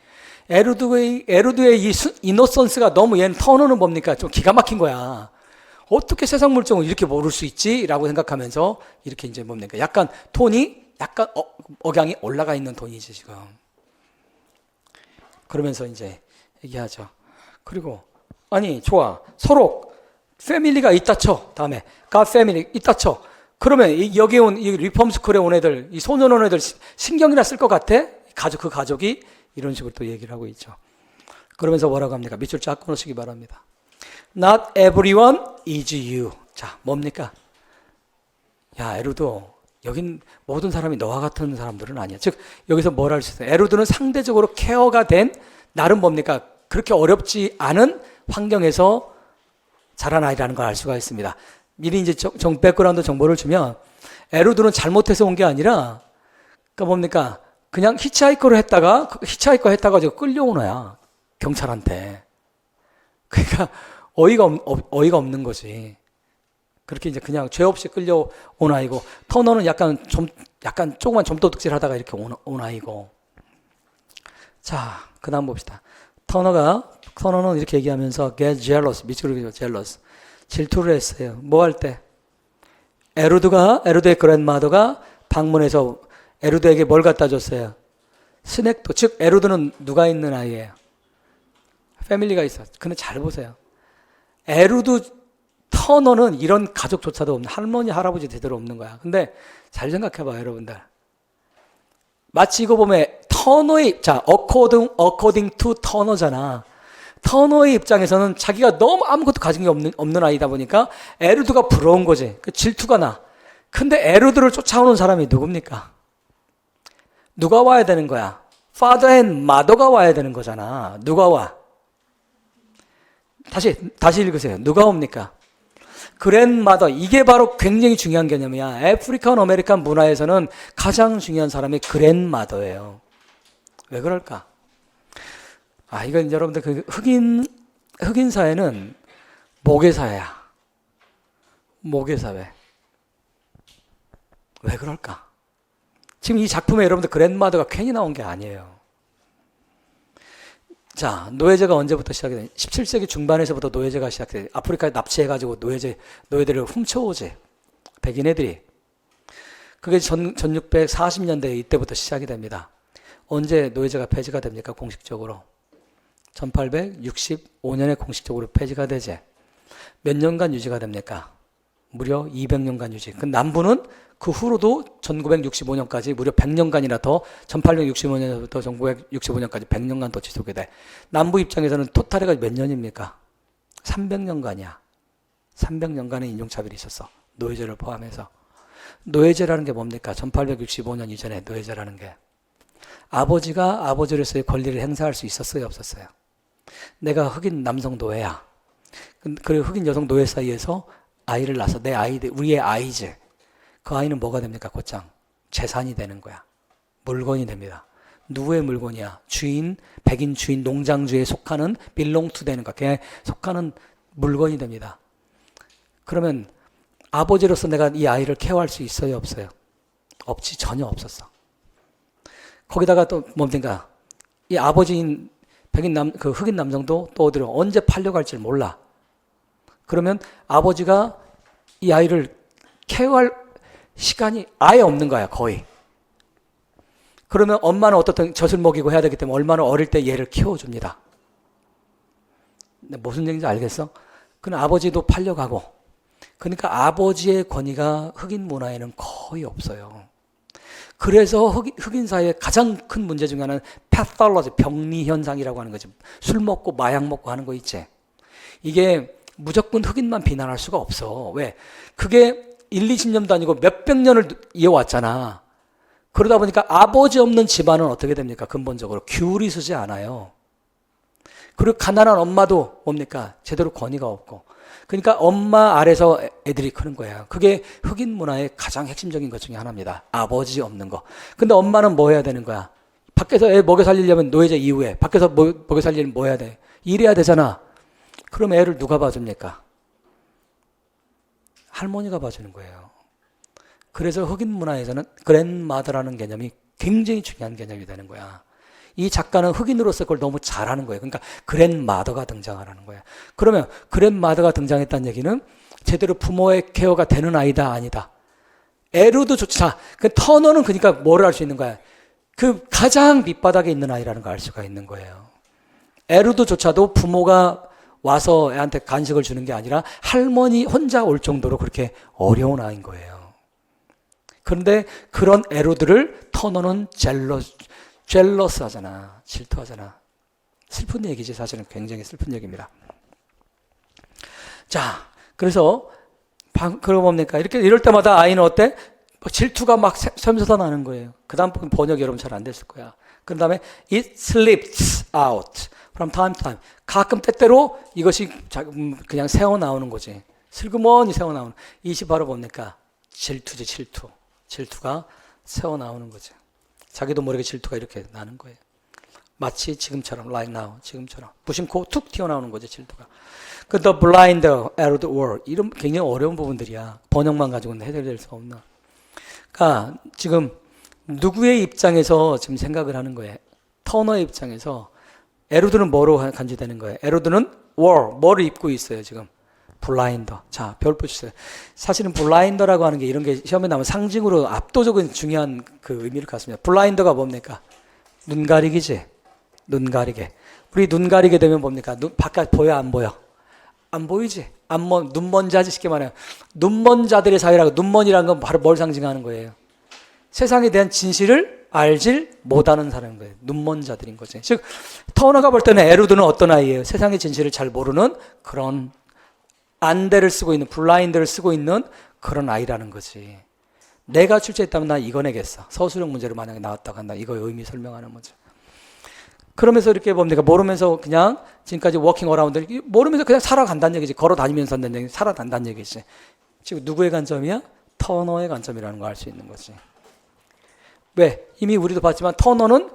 에루드의 이 이노선스가 너무 얘는 터너는 뭡니까? 좀 기가 막힌 거야. 어떻게 세상 물정을 이렇게 모를 수 있지? 라고 생각하면서 이렇게 이제 뭡니까? 약간 톤이 약간 억양이 올라가 있는 톤이지 지금. 그러면서 이제 얘기하죠. 그리고 아니 좋아 서로 패밀리가 있다 쳐. 다음에 가 패밀리 있다 쳐. 그러면 여기에 온 이 리폼스쿨에 온 애들, 이 소년 온 애들 신경이나 쓸 것 같아? 그 가족이 이런 식으로 또 얘기를 하고 있죠. 그러면서 뭐라고 합니까? 밑줄 쫙 끊으시기 바랍니다. Not everyone is you. 자, 뭡니까? 야, 에루도 여긴 모든 사람이 너와 같은 사람들은 아니야. 즉 여기서 뭘 할 수 있어요? 에루드는 상대적으로 케어가 된 나름 뭡니까? 그렇게 어렵지 않은 환경에서 자란 아이라는 걸 알 수가 있습니다. 미리 이제 백그라운드 정보를 주면 에루드는 잘못해서 온 게 아니라 그러니까 뭡니까? 그냥 히치하이커 했다가 저 끌려온 애야. 경찰한테. 그러니까 어이가 없는 거지. 그렇게 이제 그냥 죄 없이 끌려온 아이고, 터너는 약간 조그만 좀도둑질 하다가 이렇게 온 아이고. 자, 그 다음 봅시다. 터너는 이렇게 얘기하면서 get jealous, 미치고 jealous. 질투를 했어요. 뭐 할 때? 에루드의 그랜마더가 방문해서 에루드에게 뭘 갖다 줬어요? 스낵도, 즉 에루드는 누가 있는 아이예요? 패밀리가 있어. 근데 잘 보세요. 터너는 이런 가족조차도 없는, 할머니, 할아버지 제대로 없는 거야. 근데 잘 생각해봐요, 여러분들. 마치 이거 보면 according to 터너잖아. 터너의 입장에서는 자기가 너무 아무것도 가진 게 없는 아이다 보니까 에루드가 부러운 거지. 그 질투가 나. 근데 에루드를 쫓아오는 사람이 누굽니까? 누가 와야 되는 거야? father and mother가 와야 되는 거잖아. 누가 와? 다시 읽으세요. 누가 옵니까? 그랜마더. 이게 바로 굉장히 중요한 개념이야. 아프리칸 아메리칸 문화에서는 가장 중요한 사람이 그랜마더예요. 왜 그럴까? 이건 여러분들 그 흑인 사회는 모계사회야. 모계사회. 왜 그럴까? 지금 이 작품에 여러분들 그랜마더가 괜히 나온 게 아니에요. 자, 노예제가 언제부터 시작이 돼? 17세기 중반에서부터 노예제가 시작돼. 아프리카에 납치해가지고 노예들을 훔쳐오지. 백인 애들이. 그게 1640년대 이때부터 시작이 됩니다. 언제 노예제가 폐지가 됩니까? 공식적으로. 1865년에 공식적으로 폐지가 되지. 몇 년간 유지가 됩니까? 무려 200년간 유지. 그 남부는 그 후로도 1965년까지 무려 100년간이나 더, 1865년부터 1965년까지 100년간 더 지속이 돼. 남부 입장에서는 토탈해가 몇 년입니까? 300년간이야. 300년간의 인종차별이 있었어. 노예제를 포함해서. 노예제라는 게 뭡니까? 1865년 이전에 노예제라는 게. 아버지가 아버지로서의 권리를 행사할 수 있었어요? 없었어요? 내가 흑인 남성 노예야. 그리고 흑인 여성 노예 사이에서 아이를 낳아서 내 아이들, 우리의 아이지. 그 아이는 뭐가 됩니까? 곧장 재산이 되는 거야. 물건이 됩니다. 누구의 물건이야? 주인, 백인 주인, 농장주에 속하는 belong to 되는 거야. 걔에 속하는 물건이 됩니다. 그러면 아버지로서 내가 이 아이를 케어할 수 있어요? 없어요? 없지. 전혀 없었어. 거기다가 또 뭡니까? 이 아버지인 그 흑인 남성도 또 어디로 언제 팔려갈지 몰라. 그러면 아버지가 이 아이를 케어할 시간이 아예 없는 거야, 거의. 그러면 엄마는 어떻든 젖을 먹이고 해야 되기 때문에 얼마나 어릴 때 얘를 키워줍니다. 무슨 얘기인지 알겠어? 그럼 아버지도 팔려가고. 그러니까 아버지의 권위가 흑인 문화에는 거의 없어요. 그래서 흑인 사회의 가장 큰 문제 중에 하나는 패톨로지, 병리 현상이라고 하는 거지. 술 먹고 마약 먹고 하는 거 있지. 이게 무조건 흑인만 비난할 수가 없어. 왜? 그게 1, 20년도 아니고 몇백 년을 이어왔잖아. 그러다 보니까 아버지 없는 집안은 어떻게 됩니까? 근본적으로 귤이 서지 않아요. 그리고 가난한 엄마도 뭡니까? 제대로 권위가 없고. 그러니까 엄마 아래서 애들이 크는 거예요. 그게 흑인 문화의 가장 핵심적인 것 중에 하나입니다. 아버지 없는 거. 근데 엄마는 뭐 해야 되는 거야? 밖에서 애 먹여 살리려면 노예제 이후에 밖에서 먹여 살리려면 뭐 해야 돼? 일해야 되잖아. 그럼 애를 누가 봐줍니까? 할머니가 봐주는 거예요. 그래서 흑인 문화에서는 그랜마더라는 개념이 굉장히 중요한 개념이 되는 거야. 이 작가는 흑인으로서 그걸 너무 잘하는 거예요. 그러니까 그랜마더가 등장하라는 거예요. 그러면 그랜마더가 등장했다는 얘기는 제대로 부모의 케어가 되는 아이다, 아니다. 에루드조차, 그 터너는 그러니까 뭐를 할 수 있는 거야? 그 가장 밑바닥에 있는 아이라는 걸 알 수가 있는 거예요. 에루드조차도 부모가 와서 애한테 간식을 주는 게 아니라 할머니 혼자 올 정도로 그렇게 어려운 아이인 거예요. 그런데 그런 에루드를 터너는 젤러스 하잖아. 질투하잖아. 슬픈 얘기지. 사실은 굉장히 슬픈 얘기입니다. 자, 그래서 그러고 뭡니까? 이럴 때마다 아이는 어때? 질투가 막 샘솟아 나는 거예요. 그 다음 번역 여러분 잘 안 됐을 거야. 그 다음에 it slips out from time to time. 가끔 때때로 이것이 그냥 새어나오는 거지. 슬그머니 새어나오는. 이것이 바로 뭡니까? 질투지, 질투. 질투가 새어나오는 거지. 자기도 모르게 질투가 이렇게 나는 거예요. 마치 지금처럼, like now, 지금처럼. 무심코 툭 튀어나오는 거지, 질투가. 그 the blind arrow the world. 이런 굉장히 어려운 부분들이야. 번역만 가지고는 해결될 수 없는. 그러니까 지금 누구의 입장에서 지금 생각을 하는 거예요. 터너의 입장에서 에로드는 뭐로 간주되는 거예요? 에로드는 뭐를 입고 있어요 지금? 블라인더. 자, 별 보시죠. 사실은 블라인더라고 하는 게 이런 게 시험에 나오면 상징으로 압도적인 중요한 그 의미를 갖습니다. 블라인더가 뭡니까? 눈 가리기지. 눈 가리게. 우리 눈 가리게 되면 뭡니까? 바깥 보여 안 보여? 안 보이지. 눈먼 자지 쉽게 말해요. 눈먼 자들의 사회라고. 눈먼이라는 건 바로 뭘 상징하는 거예요? 세상에 대한 진실을 알질 못하는 사람인 거예요. 눈먼 자들인 거지. 즉 터너가 볼 때는 에루드는 어떤 아이예요? 세상의 진실을 잘 모르는 그런 안대를 쓰고 있는, 블라인드를 쓰고 있는 그런 아이라는 거지. 내가 출제했다면 나 이거 내겠어. 서술형 문제로 만약에 나왔다고 한다. 이거의 의미 설명하는 문제. 그러면서 이렇게 뭡니까? 모르면서 그냥 지금까지 워킹 어라운드 모르면서 그냥 살아간다는 얘기지. 걸어 다니면서 한다는 얘기, 살아간다는 얘기지. 지금 누구의 관점이야? 터너의 관점이라는 걸 알 수 있는 거지. 왜? 이미 우리도 봤지만 터너는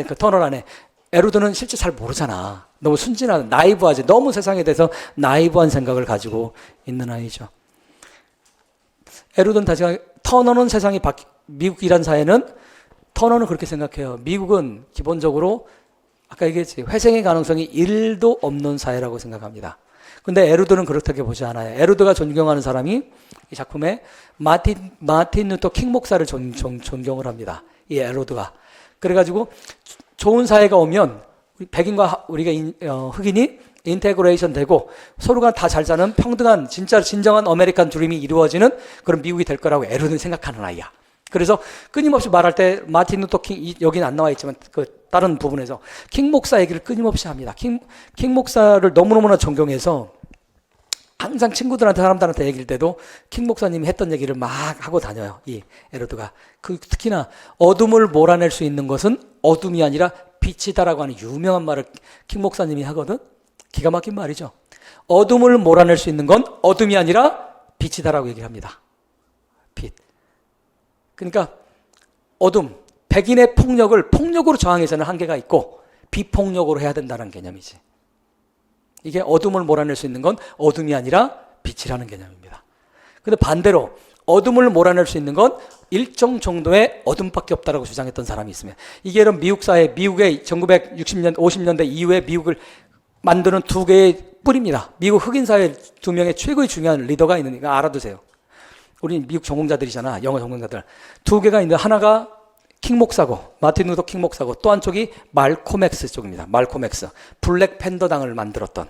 그 터너 안에 에루드는 실제 잘 모르잖아. 너무 순진하다. 나이브하지. 너무 세상에 대해서 나이브한 생각을 가지고 있는 아이죠. 에루드는 다시 터너는 세상이 미국이란 사회는 터너는 그렇게 생각해요. 미국은 기본적으로 아까 얘기했지. 회생의 가능성이 1도 없는 사회라고 생각합니다. 근데 에루드는 그렇다고 보지 않아요. 에루드가 존경하는 사람이 이 작품에 마틴 루터 킹 목사를 존경을 합니다. 이 에루드가. 그래가지고 좋은 사회가 오면 백인과 우리가 흑인이 인테그레이션 되고 서로가 다 잘 사는 평등한 진짜 진정한 아메리칸 드림이 이루어지는 그런 미국이 될 거라고 에루드는 생각하는 아이야. 그래서 끊임없이 말할 때 마틴 루터 킹 여기는 안 나와 있지만 그 다른 부분에서 킹 목사 얘기를 끊임없이 합니다. 킹 목사를 너무너무나 존경해서 항상 친구들한테 사람들한테 얘기할 때도 킹 목사님이 했던 얘기를 막 하고 다녀요. 이 에로드가. 특히나 어둠을 몰아낼 수 있는 것은 어둠이 아니라 빛이다라고 하는 유명한 말을 킹 목사님이 하거든. 기가 막힌 말이죠. 어둠을 몰아낼 수 있는 건 어둠이 아니라 빛이다라고 얘기를 합니다. 빛. 그러니까 어둠, 백인의 폭력을 폭력으로 저항해서는 한계가 있고 비폭력으로 해야 된다는 개념이지. 이게 어둠을 몰아낼 수 있는 건 어둠이 아니라 빛이라는 개념입니다. 근데 반대로 어둠을 몰아낼 수 있는 건 일정 정도의 어둠밖에 없다라고 주장했던 사람이 있으면 이게 이런 미국 사회, 미국의 1960년, 50년대 이후에 미국을 만드는 두 개의 뿔입니다. 미국 흑인 사회 두 명의 최고의 중요한 리더가 있으니까 알아두세요. 우리 미국 전공자들이잖아. 영어 전공자들. 두 개가 있는데 하나가 킹 목사고 마틴 루터 킹 목사고 또 한쪽이 말콤 X 쪽입니다. 말콤 X. 블랙 팬더 당을 만들었던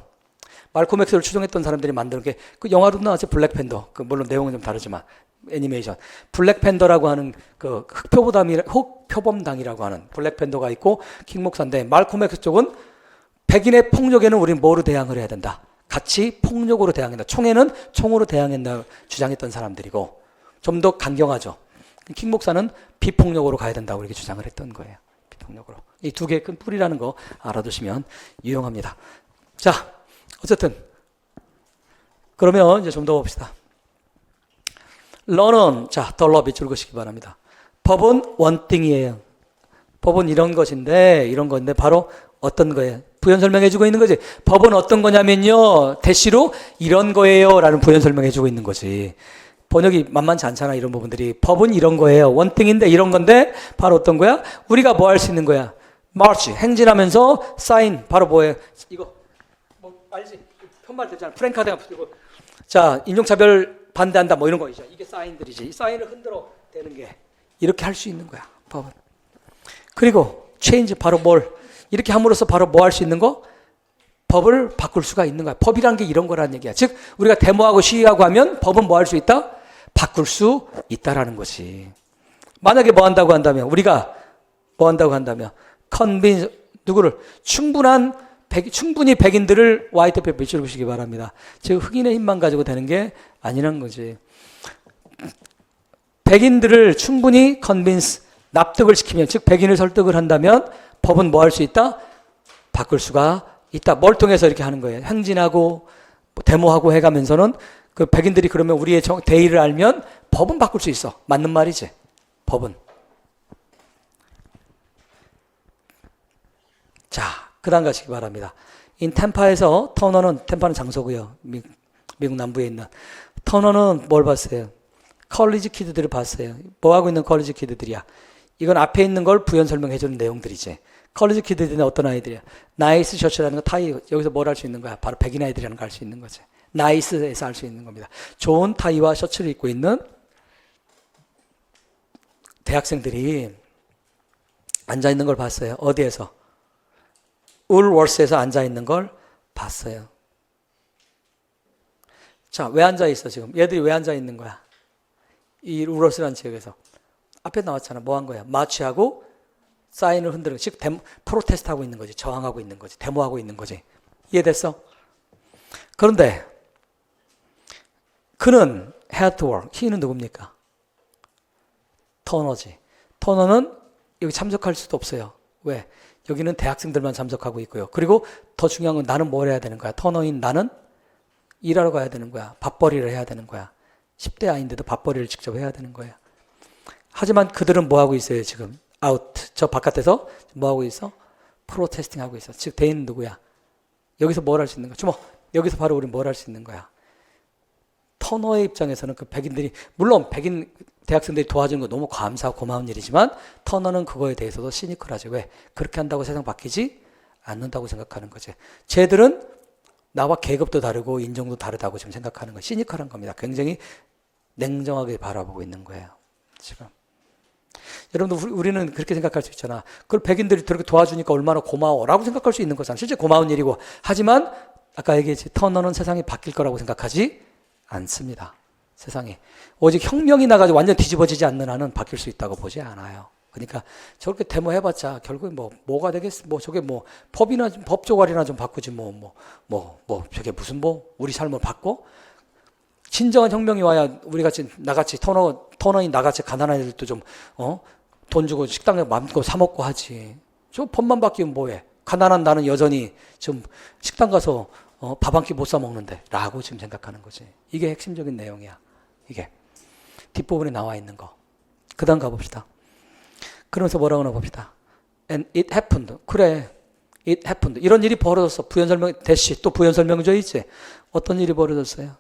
말콤 X를 추종했던 사람들이 만든 게 그 영화도 나왔죠. 블랙 팬더. 그 물론 내용은 좀 다르지만 애니메이션. 블랙 팬더라고 하는 그 흑표범당이라고 하는 블랙 팬더가 있고 킹 목사인데 말콤 X 쪽은 백인의 폭력에는 우리는 뭐로 대항을 해야 된다. 같이 폭력으로 대항한다. 총에는 총으로 대항한다 주장했던 사람들이고 좀 더 강경하죠. 킹 목사는 비폭력으로 가야 된다고 이렇게 주장을 했던 거예요. 비폭력으로. 이 두 개의 큰 뿌리라는 거 알아두시면 유용합니다. 자, 어쨌든 그러면 이제 좀 더 봅시다. 런은 자, 덜러 밑줄 그시기 바랍니다. 법은 원띵이에요. 법은 이런 것인데 이런 건데 바로 어떤 거예요? 부연 설명해주고 있는 거지. 법은 어떤 거냐면요. 대시로 이런 거예요. 라는 부연 설명해주고 있는 거지. 번역이 만만치 않잖아. 이런 부분들이. 법은 이런 거예요. 원띵인데 이런 건데 바로 어떤 거야? 우리가 뭐 할 수 있는 거야? 마치 행진하면서 사인 바로 뭐예요? 이거 뭐 알지? 편말 되잖아. 프랭카드가 붙이고 자 인종차별 반대한다 뭐 이런 거 있죠. 이게 사인들이지. 이 사인을 흔들어 대는 게 이렇게 할 수 있는 거야. 법은. 그리고 체인지 바로 뭘 이렇게 함으로써 바로 뭐 할 수 있는 거? 법을 바꿀 수가 있는 거야. 법이란 게 이런 거라는 얘기야. 즉 우리가 데모하고 시위하고 하면 법은 뭐 할 수 있다? 바꿀 수 있다라는 것이. 만약에 뭐 한다고 한다면 우리가 뭐 한다고 한다면 컨빈 누구를 충분히 백인들을 화이트페이퍼 밑줄 그시기 바랍니다. 즉 흑인의 힘만 가지고 되는 게 아니란 거지. 백인들을 충분히 컨빈스, 납득을 시키면, 즉 백인을 설득을 한다면 법은 뭐 할 수 있다? 바꿀 수가 있다. 뭘 통해서 이렇게 하는 거예요? 행진하고 뭐 데모하고 해가면서는 그 백인들이 그러면 우리의 대의를 알면 법은 바꿀 수 있어. 맞는 말이지. 법은. 자, 그 다음 가시기 바랍니다. 템파에서 템파는 장소고요. 미국 남부에 있는. 터너는 뭘 봤어요? 컬리지 키드들을 봤어요. 뭐 하고 있는 컬리지 키드들이야? 이건 앞에 있는 걸 부연 설명해 주는 내용들이지. 컬리지 키드들은 어떤 아이들이야? 나이스 셔츠라는 거 타이, 여기서 뭘 할 수 있는 거야? 바로 백인 아이들이라는 걸 알 수 있는 거지. 나이스에서 알 수 있는 겁니다. 좋은 타이와 셔츠를 입고 있는 대학생들이 앉아 있는 걸 봤어요. 어디에서? 울워스에서 앉아 있는 걸 봤어요. 자, 왜 앉아 있어 지금? 얘들이 왜 앉아 있는 거야? 이 울워스라는 지역에서. 앞에 나왔잖아. 뭐 한 거야? 마취하고 사인을 흔드는, 즉 프로테스트하고 있는 거지. 저항하고 있는 거지. 데모하고 있는 거지. 이해됐어? 그런데 그는 had to work. he는 누굽니까? 터너지. 터너는 여기 참석할 수도 없어요. 왜? 여기는 대학생들만 참석하고 있고요. 그리고 더 중요한 건 나는 뭘 해야 되는 거야? 터너인 나는 일하러 가야 되는 거야. 밥벌이를 해야 되는 거야. 10대 아이인데도 밥벌이를 직접 해야 되는 거야. 하지만 그들은 뭐 하고 있어요, 지금? 아웃. 저 바깥에서 뭐 하고 있어? 프로테스팅 하고 있어. 즉, 대인은 누구야? 여기서 뭘 할 수 있는 거야? 주모, 여기서 바로 우리 뭘 할 수 있는 거야? 터너의 입장에서는 그 백인들이, 물론 백인 대학생들이 도와주는 거 너무 감사하고 고마운 일이지만, 터너는 그거에 대해서도 시니컬하지. 왜? 그렇게 한다고 세상 바뀌지 않는다고 생각하는 거지. 쟤들은 나와 계급도 다르고 인종도 다르다고 지금 생각하는 거예요. 시니컬한 겁니다. 굉장히 냉정하게 바라보고 있는 거예요. 지금. 여러분들, 우리는 그렇게 생각할 수 있잖아. 그걸 백인들이 그렇게 도와주니까 얼마나 고마워라고 생각할 수 있는 거잖아. 실제 고마운 일이고. 하지만 아까 얘기했지. 터너는 세상이 바뀔 거라고 생각하지 않습니다. 세상이. 오직 혁명이 나가지고 완전 뒤집어지지 않는 한은 바뀔 수 있다고 보지 않아요. 그러니까 저렇게 데모해봤자 결국에 뭐가 되겠어? 저게 법 조각이나 좀 바꾸지 저게 무슨 우리 삶을 바꿔? 진정한 혁명이 와야 나같이 터너인 나같이 가난한 애들도 좀, 돈 주고 식당에 마음껏 사먹고 하지. 저 법만 바뀌면 뭐해? 가난한 나는 여전히 좀 식당 가서 밥 한 끼 못 사 먹는데 라고 지금 생각하는 거지. 이게 핵심적인 내용이야. 이게. 뒷부분에 나와 있는 거. 그 다음 가봅시다. 그러면서 뭐라고 나 봅시다. And it happened. 그래. It happened. 이런 일이 벌어졌어. 부연 설명, 대시, 또 부연 설명조 있지. 어떤 일이 벌어졌어요?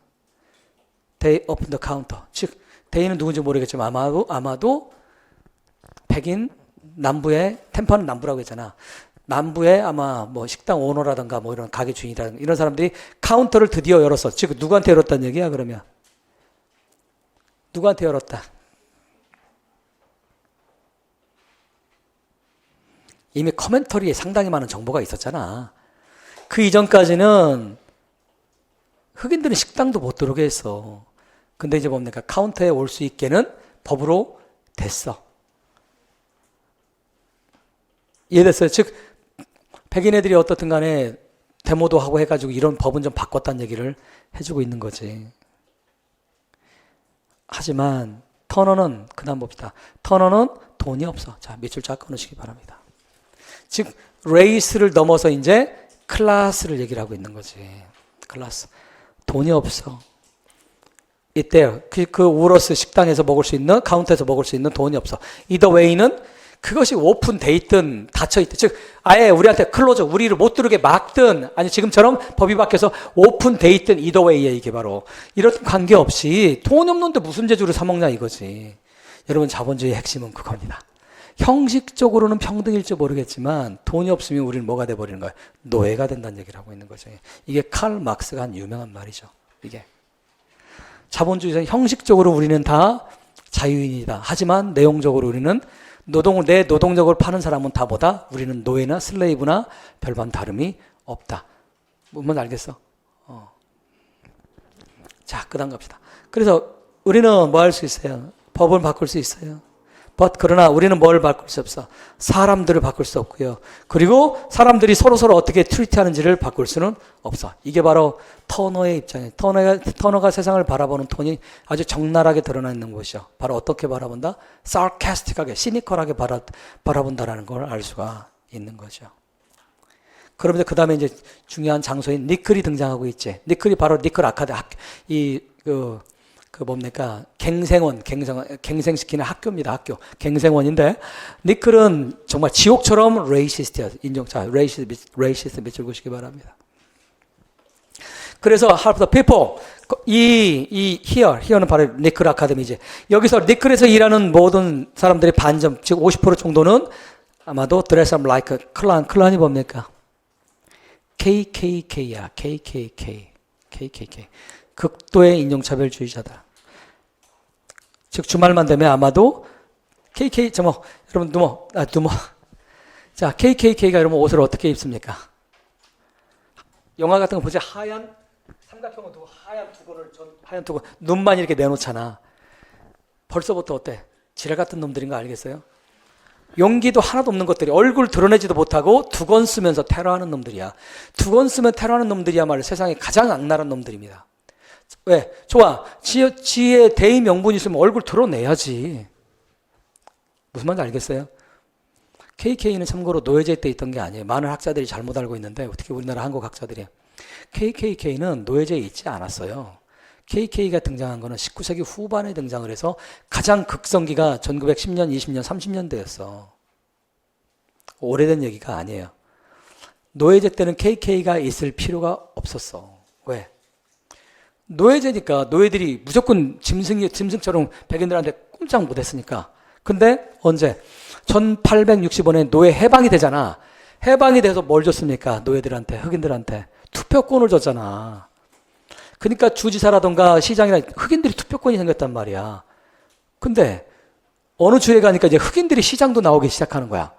They opened the counter. 즉, they는 누군지 모르겠지만 아마도 백인 남부의, 템파는 남부라고 했잖아. 남부의 아마 식당 오너라든가 이런 가게 주인이라든가 이런 사람들이 카운터를 드디어 열었어. 즉, 누구한테 열었다는 얘기야, 그러면? 누구한테 열었다? 이미 커멘터리에 상당히 많은 정보가 있었잖아. 그 이전까지는 흑인들은 식당도 못 들어오게 했어. 근데 이제 뭡니까? 카운터에 올 수 있게는 법으로 됐어. 이해됐어요? 즉, 백인 애들이 어떻든 간에 데모도 하고 해가지고 이런 법은 좀 바꿨다는 얘기를 해주고 있는 거지. 하지만 터너는, 그 다음 봅시다. 터너는 돈이 없어. 자, 밑줄 쫙 끊으시기 바랍니다. 즉, 레이스를 넘어서 이제 클래스를 얘기를 하고 있는 거지. 클래스. 돈이 없어. 이때요. 그 우러스 식당에서 먹을 수 있는, 카운터에서 먹을 수 있는 돈이 없어. 이더 웨이는 그것이 오픈돼 있든 닫혀 있든, 즉 아예 우리한테 클로즈, 우리를 못 들어오게 막든, 아니 지금처럼 법이 바뀌어서 오픈돼 있든 이더 웨이에, 이게 바로 이런 관계없이 돈이 없는데 무슨 재주를 사 먹냐 이거지. 여러분, 자본주의의 핵심은 그겁니다. 형식적으로는 평등일지 모르겠지만 돈이 없으면 우리는 뭐가 돼버리는 거야? 노예가 된다는 얘기를 하고 있는 거죠. 이게 칼 막스가 한 유명한 말이죠. 이게 자본주의에서 형식적으로 우리는 다 자유인이다. 하지만 내용적으로 우리는 내 노동력을 파는 사람은 다 뭐다? 우리는 노예나 슬레이브나 별반 다름이 없다. 뭔 알겠어? 자, 그 다음 갑시다. 그래서 우리는 뭐 할 수 있어요? 법을 바꿀 수 있어요. 그러나 우리는 뭘 바꿀 수 없어? 사람들을 바꿀 수 없고요. 그리고 사람들이 서로서로 어떻게 트리트하는지를 바꿀 수는 없어. 이게 바로 터너의 입장이에요. 터너가 세상을 바라보는 톤이 아주 적나라하게 드러나 있는 것이죠. 바로 어떻게 바라본다? sarcastic하게, 시니컬하게 바라본다라는 걸 알 수가 있는 거죠. 그러면서 그 다음에 이제 중요한 장소인 니클이 등장하고 있지. 니클이 바로 니클 아카데 뭡니까? 갱생시키는 학교입니다. 학교. 갱생원인데, 니클은 정말 지옥처럼 레이시스트야. 인종차. 레이시스트 밑줄 그시기 바랍니다. 그래서 half the people, here는 바로 니클 아카데미지. 여기서 니클에서 일하는 모든 사람들의 반점, 즉 50% 정도는 아마도 dress up like a 클란이 뭡니까? KKK야. KKK. 극도의 인종차별주의자다. 즉 주말만 되면 아마도 여러분 자, KKK가 여러분 옷을 어떻게 입습니까? 영화 같은 거 보세요. 하얀 삼각형을 두고 하얀 두고 눈만 이렇게 내놓잖아. 벌써부터 어때? 지랄 같은 놈들인 거 알겠어요? 용기도 하나도 없는 것들이 얼굴 드러내지도 못하고 두건 쓰면서 테러하는 놈들이야. 두건 쓰면 테러하는 놈들이야말로 세상에 가장 악랄한 놈들입니다. 왜? 좋아. 지의 대의 명분이 있으면 얼굴 드러내야지. 무슨 말인지 알겠어요? KK는 참고로 노예제 때 있던 게 아니에요. 많은 학자들이 잘못 알고 있는데 어떻게 우리나라 한국 학자들이 KKK는 노예제에 있지 않았어요. KK가 등장한 거는 19세기 후반에 등장을 해서 가장 극성기가 1910년, 20년, 30년대였어. 오래된 얘기가 아니에요. 노예제 때는 KK가 있을 필요가 없었어. 왜? 노예제니까 노예들이 무조건 짐승처럼 백인들한테 꼼짝 못했으니까. 근데 언제? 1865년에 노예 해방이 되잖아. 해방이 돼서 뭘 줬습니까? 노예들한테, 흑인들한테 투표권을 줬잖아. 그러니까 주지사라던가 시장이나 흑인들이 투표권이 생겼단 말이야. 근데 어느 주에 가니까 이제 흑인들이 시장도 나오기 시작하는 거야.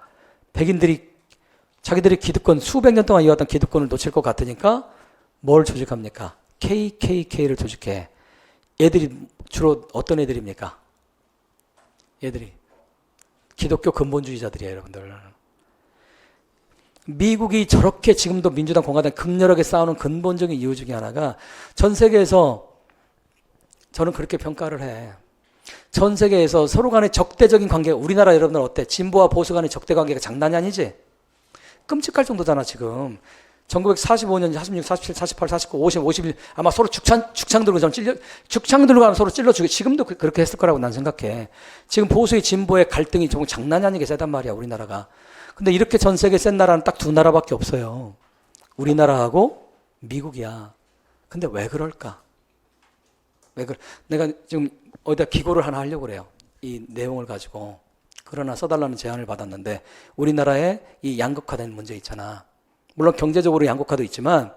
백인들이 자기들이 기득권 수백 년 동안 이어왔던 기득권을 놓칠 것 같으니까 뭘 조직합니까? KKK를 조직해. 얘들이 주로 어떤 애들입니까? 얘들이 기독교 근본주의자들이에요, 여러분들. 미국이 저렇게 지금도 민주당, 공화당 극렬하게 싸우는 근본적인 이유 중에 하나가 전 세계에서 저는 그렇게 평가를 해. 전 세계에서 서로 간의 적대적인 관계, 우리나라 여러분들 어때? 진보와 보수 간의 적대 관계가 장난이 아니지? 끔찍할 정도잖아, 지금. 1945년, 46, 47, 48, 49, 50, 51 아마 서로 죽창 들고 죽창 들고 가면 서로 찔러 죽여. 지금도 그렇게 했을 거라고 난 생각해. 지금 보수의 진보의 갈등이 정말 장난이 아니게 세단 말이야, 우리나라가. 근데 이렇게 전 세계 센 나라는 딱 두 나라밖에 없어요. 우리나라하고 미국이야. 근데 왜 그럴까? 내가 지금 어디다 기고를 하나 하려고 그래요. 이 내용을 가지고. 그러나 써달라는 제안을 받았는데 우리나라의 이 양극화된 문제 있잖아. 물론 경제적으로 양극화도 있지만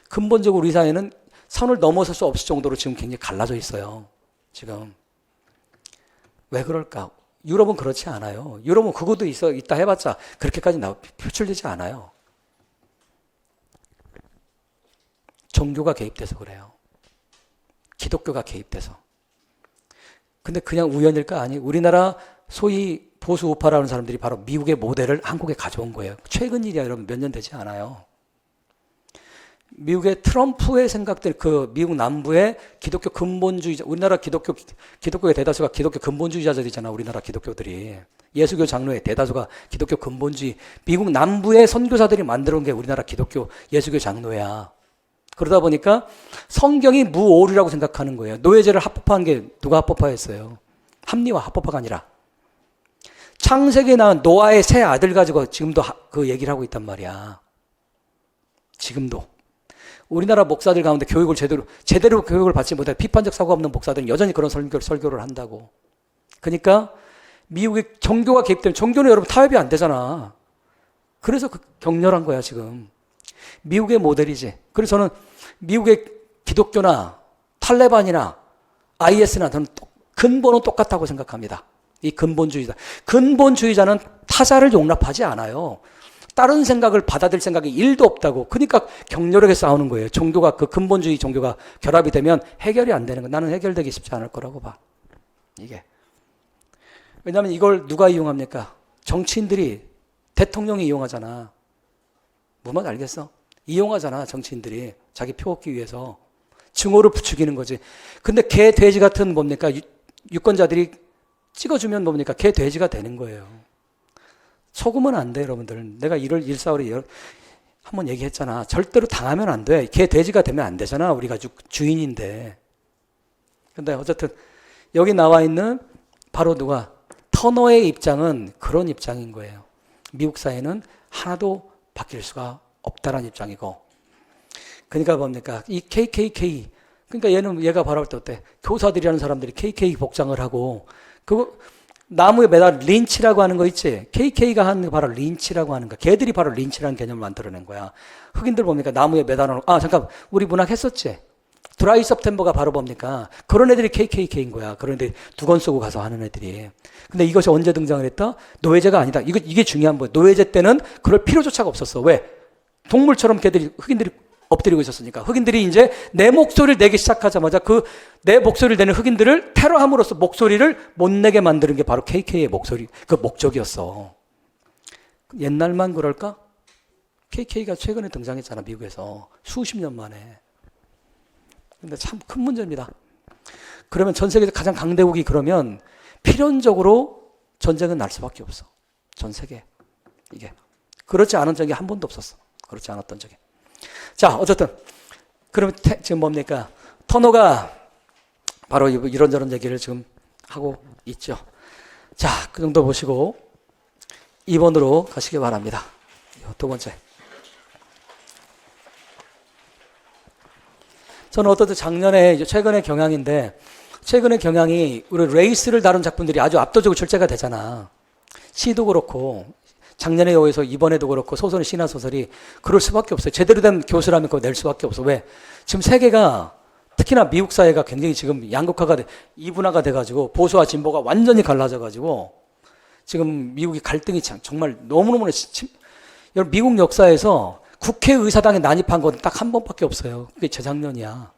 근본적으로 우리 사회는 선을 넘어설 수 없을 정도로 지금 굉장히 갈라져 있어요. 지금. 왜 그럴까? 유럽은 그렇지 않아요. 유럽은 그것도 있다 해봤자 그렇게까지 표출되지 않아요. 종교가 개입돼서 그래요. 기독교가 개입돼서. 근데 그냥 우연일까? 아니, 우리나라 소위 보수 우파라는 사람들이 바로 미국의 모델을 한국에 가져온 거예요. 최근 일이야, 여러분. 몇 년 되지 않아요. 미국의 트럼프의 생각들, 미국 남부의 기독교 근본주의자, 우리나라 기독교의 대다수가 기독교 근본주의자들이잖아, 우리나라 기독교들이. 예수교 장로의 대다수가 기독교 근본주의, 미국 남부의 선교사들이 만들어 온 게 우리나라 기독교 예수교 장로야. 그러다 보니까 성경이 무오류라고 생각하는 거예요. 노예제를 합법화한 게 누가 합법화했어요? 합리화, 합법화가 아니라. 창세기에 나온 노아의 새 아들 가지고 지금도 그 얘기를 하고 있단 말이야. 지금도. 우리나라 목사들 가운데 교육을 제대로 교육을 받지 못해 비판적 사고가 없는 목사들은 여전히 그런 설교를 한다고. 그러니까 미국의 종교가 개입되면 종교는 여러분 타협이 안 되잖아. 그래서 격렬한 거야, 지금. 미국의 모델이지. 그래서 저는 미국의 기독교나 탈레반이나 IS나 저는 근본은 똑같다고 생각합니다. 이 근본주의자는 타자를 용납하지 않아요. 다른 생각을 받아들일 생각이 1도 없다고. 그러니까 격렬하게 싸우는 거예요. 종교가, 그 근본주의 종교가 결합이 되면 해결이 안 되는 거. 나는 해결되기 쉽지 않을 거라고 봐. 이게. 왜냐하면 이걸 누가 이용합니까? 정치인들이, 대통령이 이용하잖아. 무슨 말 알겠어? 이용하잖아, 정치인들이. 자기 표 얻기 위해서. 증오를 부추기는 거지. 근데 개, 돼지 같은 뭡니까? 유권자들이 찍어주면 뭡니까? 개, 돼지가 되는 거예요. 속으면 안 돼, 여러분들. 내가 이를 일사월에 한번 얘기했잖아. 절대로 당하면 안 돼. 개, 돼지가 되면 안 되잖아. 우리가 주인인데. 근데 어쨌든 여기 나와 있는 바로 누가? 터너의 입장은 그런 입장인 거예요. 미국 사회는 하나도 바뀔 수가 없다라는 입장이고. 그러니까 뭡니까? 이 KKK. 그러니까 얘가 바로 때 어때? 교사들이라는 사람들이 KK 복장을 하고, 그거, 나무에 매달 린치라고 하는 거 있지? KK가 하는 게 바로 린치라고 하는 거. 걔들이 바로 린치라는 개념을 만들어낸 거야. 흑인들 뭡니까? 나무에 매달아놓고, 잠깐, 우리 문학 했었지? 드라이 september가 바로 뭡니까? 그런 애들이 KKK인 거야. 그런 애들이 두건 쓰고 가서 하는 애들이. 근데 이것이 언제 등장을 했다? 노예제가 아니다. 이게 중요한 거예요. 노예제 때는 그럴 필요조차가 없었어. 왜? 동물처럼 흑인들이 엎드리고 있었으니까. 흑인들이 이제 내 목소리를 내기 시작하자마자 내 목소리를 내는 흑인들을 테러함으로써 목소리를 못 내게 만드는 게 바로 KK의 그 목적이었어. 옛날만 그럴까? KK가 최근에 등장했잖아, 미국에서. 수십 년 만에. 근데 참 큰 문제입니다. 그러면 전 세계에서 가장 강대국이 그러면 필연적으로 전쟁은 날 수밖에 없어. 전 세계. 이게. 그렇지 않은 적이 한 번도 없었어. 그렇지 않았던 적이. 자, 어쨌든. 그러면 지금 뭡니까? 터너가 바로 이런저런 얘기를 지금 하고 있죠. 자, 그 정도 보시고 2번으로 가시기 바랍니다. 두 번째. 저는 어떻든 최근의 경향인데, 최근의 경향이 우리 레이스를 다룬 작품들이 아주 압도적으로 출제가 되잖아. 시도 그렇고, 작년에 의해서 이번에도 그렇고, 소설이 시나 소설이 그럴 수밖에 없어요. 제대로 된 교수라면 그거 낼 수밖에 없어. 왜? 지금 세계가, 특히나 미국 사회가 굉장히 지금 이분화가 돼가지고, 보수와 진보가 완전히 갈라져가지고, 지금 미국이 갈등이 정말 너무너무, 여러분, 미국 역사에서 국회의사당에 난입한 건 딱 한 번밖에 없어요. 그게 재작년이야.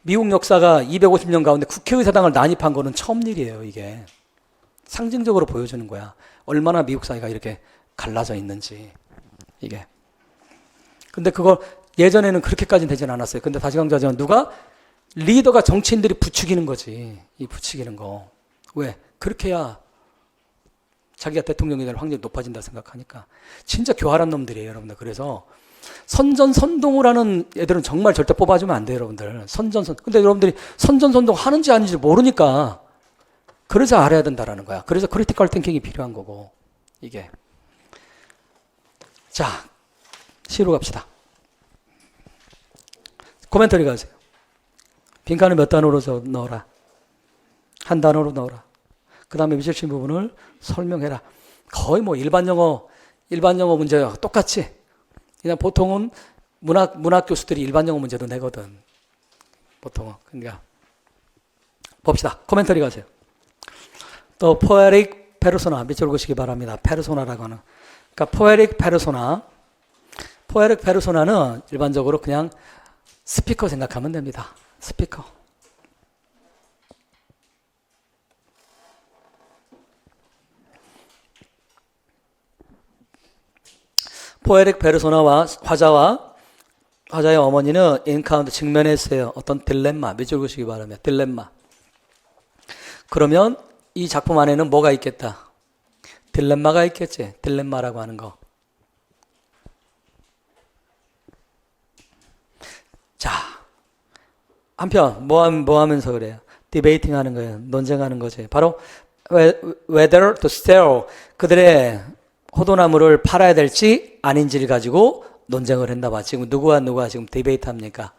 미국 역사가 250년 가운데 국회의사당을 난입한 거는 처음 일이에요, 이게. 상징적으로 보여주는 거야. 얼마나 미국 사회가 이렇게 갈라져 있는지, 이게. 근데 그거 예전에는 그렇게까지는 되진 않았어요. 근데 다시 강조하지만 리더가 정치인들이 부추기는 거지. 이 부추기는 거. 왜? 그렇게 해야 자기가 대통령이 될 확률이 높아진다 생각하니까. 진짜 교활한 놈들이에요, 여러분들. 그래서 선전선동을 하는 애들은 정말 절대 뽑아주면 안 돼요, 여러분들. 근데 여러분들이 선전선동 하는지 아닌지 모르니까 그래서 알아야 된다라는 거야. 그래서 크리티컬 띵킹이 필요한 거고, 이게. 자, 시로 갑시다. 코멘터리 가세요. 빈칸을 몇 단어로 넣어라. 한 단어로 넣어라. 그 다음에 미절신 부분을 설명해라. 거의 뭐 일반 영어 문제와 똑같이. 그냥 보통은 문학 교수들이 일반 영어 문제도 내거든. 보통은. 그러니까 봅시다. 코멘터리 가세요. 또 poetic persona 밑줄 그시기 바랍니다. 페르소나라고 하는. 그러니까 poetic persona는 일반적으로 그냥 스피커 생각하면 됩니다. 스피커. 포에릭 페르소나와 화자의 어머니는 인카운트 직면했어요. 어떤 딜레마, 밑줄 그시기 바랍니다. 딜레마. 그러면 이 작품 안에는 뭐가 있겠다? 딜레마가 있겠지. 딜레마라고 하는 거. 자, 한편 뭐 하면서 그래요? 디베이팅 하는 거예요. 논쟁하는 거지. 바로 whether to sell, 그들의 호도나무를 팔아야 될지 아닌지를 가지고 논쟁을 했나 봐. 지금 누가 지금 디베이트 합니까?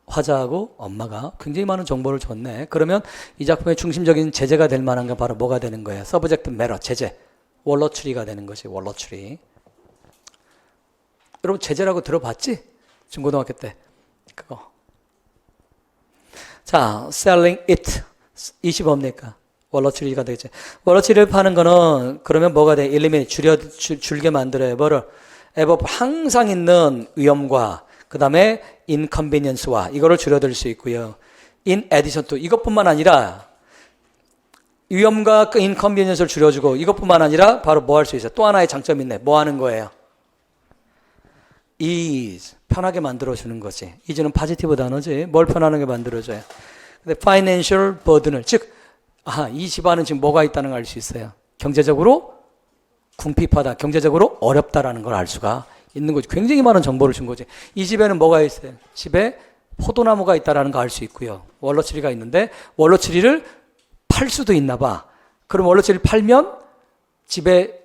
화자하고 엄마가 굉장히 많은 정보를 줬네. 그러면 이 작품의 중심적인 제재가 될 만한 건 바로 뭐가 되는 거예요? 서브젝트 매러, 제재. 월러추리가 되는 것이 월러추리. 여러분 제재라고 들어봤지? 중고등학교 때. 그거. 자, selling it. 이시 뭡니까? 월러추리가 되겠지. 월러추리를 파는 거는 그러면 뭐가 돼? 일림이 줄게 만들어요. 뭐를? 에버 항상 있는 위험과 그 다음에 inconvenience와 이거를 줄여들 수 있고요. in addition to 이것뿐만 아니라 위험과 인컨비니언스를 줄여주고 이것뿐만 아니라 바로 뭐 할 수 있어요? 또 하나의 장점이 있네. 뭐 하는 거예요? ease. 편하게 만들어주는 거지. ease는 포지티브 단어지. 뭘 편안하게 만들어줘요? 근데 financial burden을 즉 이 집안은 지금 뭐가 있다는 걸 알 수 있어요. 경제적으로 궁핍하다. 경제적으로 어렵다라는 걸 알 수가 있는 거지. 굉장히 많은 정보를 준 거지. 이 집에는 뭐가 있어요? 집에 포도나무가 있다라는 거 알 수 있고요. 월러치리가 있는데 월러치리를 팔 수도 있나 봐. 그럼 월러치리를 팔면 집에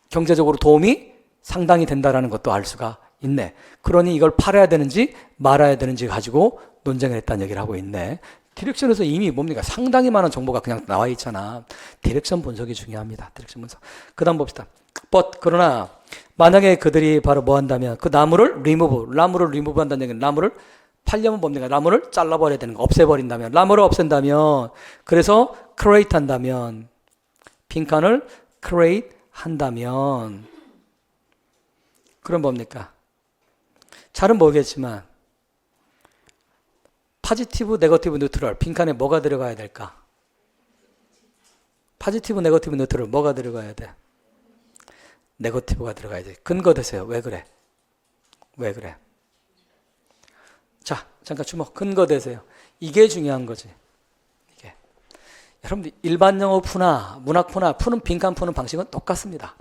경제적으로 도움이 상당히 된다라는 것도 알 수가 있네. 그러니 이걸 팔아야 되는지 말아야 되는지 가지고 논쟁을 했다는 얘기를 하고 있네. 디렉션에서 이미 뭡니까? 상당히 많은 정보가 그냥 나와 있잖아. 디렉션 분석이 중요합니다. 디렉션 분석. 그 다음 봅시다. 그러나 만약에 그들이 바로 뭐 한다면 그 나무를 리무브 한다는 얘기는 나무를 팔려면 뭡니까? 나무를 잘라버려야 되는 거. 없애버린다면. 나무를 없앤다면 그래서 create 한다면 빈칸을 create 한다면 그럼 뭡니까? 잘은 모르겠지만 포지티브, 네거티브, 뉴트럴 빈칸에 뭐가 들어가야 될까? 포지티브, 네거티브, 뉴트럴 뭐가 들어가야 돼? 네거티브가 들어가야 돼. 근거 대세요. 왜 그래? 왜 그래? 자, 잠깐 주목. 근거 대세요. 이게 중요한 거지. 이게. 여러분들 일반 영어 푸나 문학 푸나 푸는 빈칸 푸는 방식은 똑같습니다.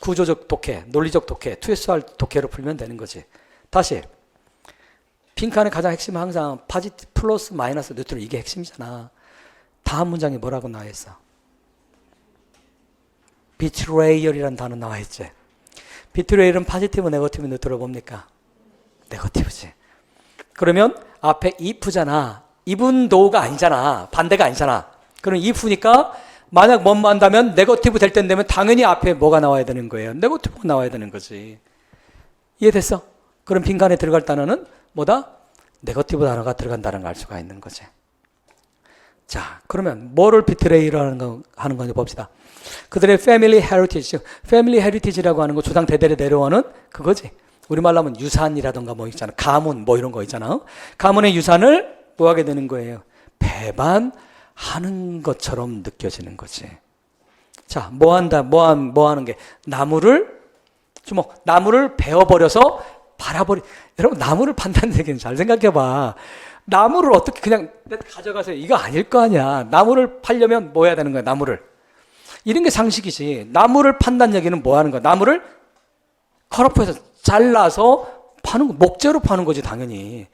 구조적 독해, 논리적 독해, 투에스할 독해로 풀면 되는 거지. 다시. 빈칸의 가장 핵심은 항상 포지티브 플러스 마이너스 뉴트럴 이게 핵심이잖아. 다음 문장에 뭐라고 나와 있어? betrayal이라는 단어 나와 있지. betrayal은 포지티브, 네거티브, 뉴트럴 뭡니까? 네거티브지. 그러면 앞에 if잖아. eventhough가 아니잖아. 반대가 아니잖아. 그럼 if니까 만약 뭐뭐 한다면 네거티브 될 땐 되면 당연히 앞에 뭐가 나와야 되는 거예요? 네거티브가 나와야 되는 거지. 이해됐어? 그럼 빈칸에 들어갈 단어는 뭐다? 네거티브 단어가 들어간다는 걸 알 수가 있는 거지. 자, 그러면 뭐를 비트레이를 하는 건지 봅시다. 그들의 패밀리 헤리티지, 패밀리 헤리티지라고 하는 거 조상 대대로 내려오는 그거지. 우리말로 하면 유산이라던가 뭐 있잖아. 가문 뭐 이런 거 있잖아. 가문의 유산을 뭐 하게 되는 거예요? 배반하는 것처럼 느껴지는 거지. 자, 뭐 한다? 뭐 하는 게? 나무를 베어버려서 여러분 나무를 판다는 얘기는 잘 생각해봐. 나무를 어떻게 그냥 가져가세요. 이거 아닐 거 아니야. 나무를 팔려면 뭐 해야 되는 거야? 나무를. 이런 게 상식이지. 나무를 판다는 얘기는 뭐 하는 거야? 나무를 컷오프해서 잘라서 파는 거, 목재로 파는 거지 당연히.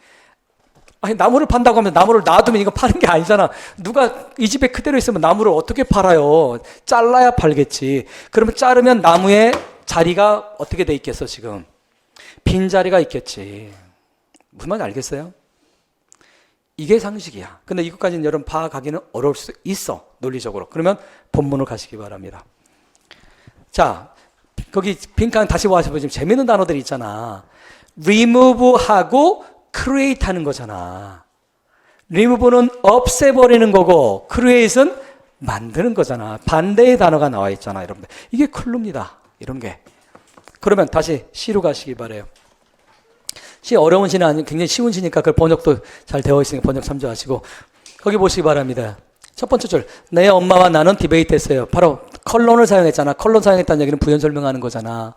아니 나무를 판다고 하면 나무를 놔두면 이거 파는 게 아니잖아. 누가 이 집에 그대로 있으면 나무를 어떻게 팔아요? 잘라야 팔겠지. 그러면 자르면 나무의 자리가 어떻게 돼 있겠어 지금? 빈자리가 있겠지. 무슨 말인지 알겠어요? 이게 상식이야. 근데 이것까지는 여러분 파악하기는 어려울 수 있어. 논리적으로. 그러면 본문을 가시기 바랍니다. 자, 거기 빈칸 다시 와서 지금 재밌는 단어들이 있잖아. remove하고 create 하는 거잖아. remove는 없애버리는 거고 create은 만드는 거잖아. 반대의 단어가 나와 있잖아. 여러분들. 이게 클루입니다. 이런 게. 그러면 다시 시로 가시기 바래요. 시 어려운 시는 아니 굉장히 쉬운 시니까 그 번역도 잘 되어 있으니까 번역 참조하시고 거기 보시기 바랍니다. 첫 번째 줄. 내 엄마와 나는 디베이트 했어요. 바로 컬론을 사용했잖아. 컬론 사용했다는 얘기는 부연 설명하는 거잖아.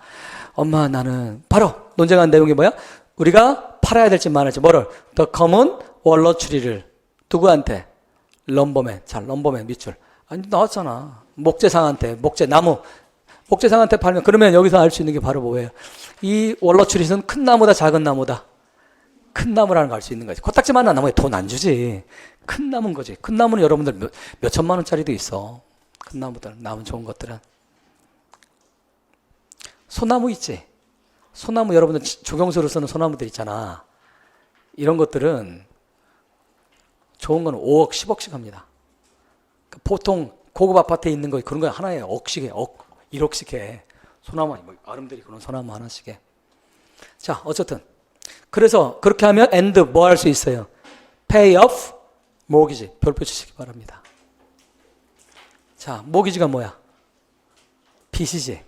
엄마 나는 바로 논쟁한 내용이 뭐야? 우리가 팔아야 될지 말할지 뭐를? 더 검은 월러추리를 누구한테? 럼버맨. 자, 럼버맨 밑줄. 아니 나왔잖아. 목재상한테 목재상한테 팔면 그러면 여기서 알 수 있는 게 바로 뭐예요? 이 월러추리는 큰 나무다 작은 나무다? 큰 나무라는 걸 알 수 있는 거지. 코딱지만한 나무에 돈 안 주지. 큰 나무인 거지. 큰 나무는 여러분들 몇 천만 원짜리도 있어. 큰 나무들, 나무 좋은 것들은. 소나무 있지? 소나무 여러분들 조경수로 쓰는 소나무들 있잖아. 이런 것들은 좋은 건 5억, 10억씩 합니다. 보통 고급 아파트에 있는 거 그런 거 하나에 억씩 해. 1억씩 해. 소나무 뭐 아름드리 그런 소나무 하나씩 해. 자, 어쨌든 그래서 그렇게 하면 and 뭐 할 수 있어요? pay off mortgage 별표 치시기 바랍니다. 자, mortgage가 뭐야? 빚이지.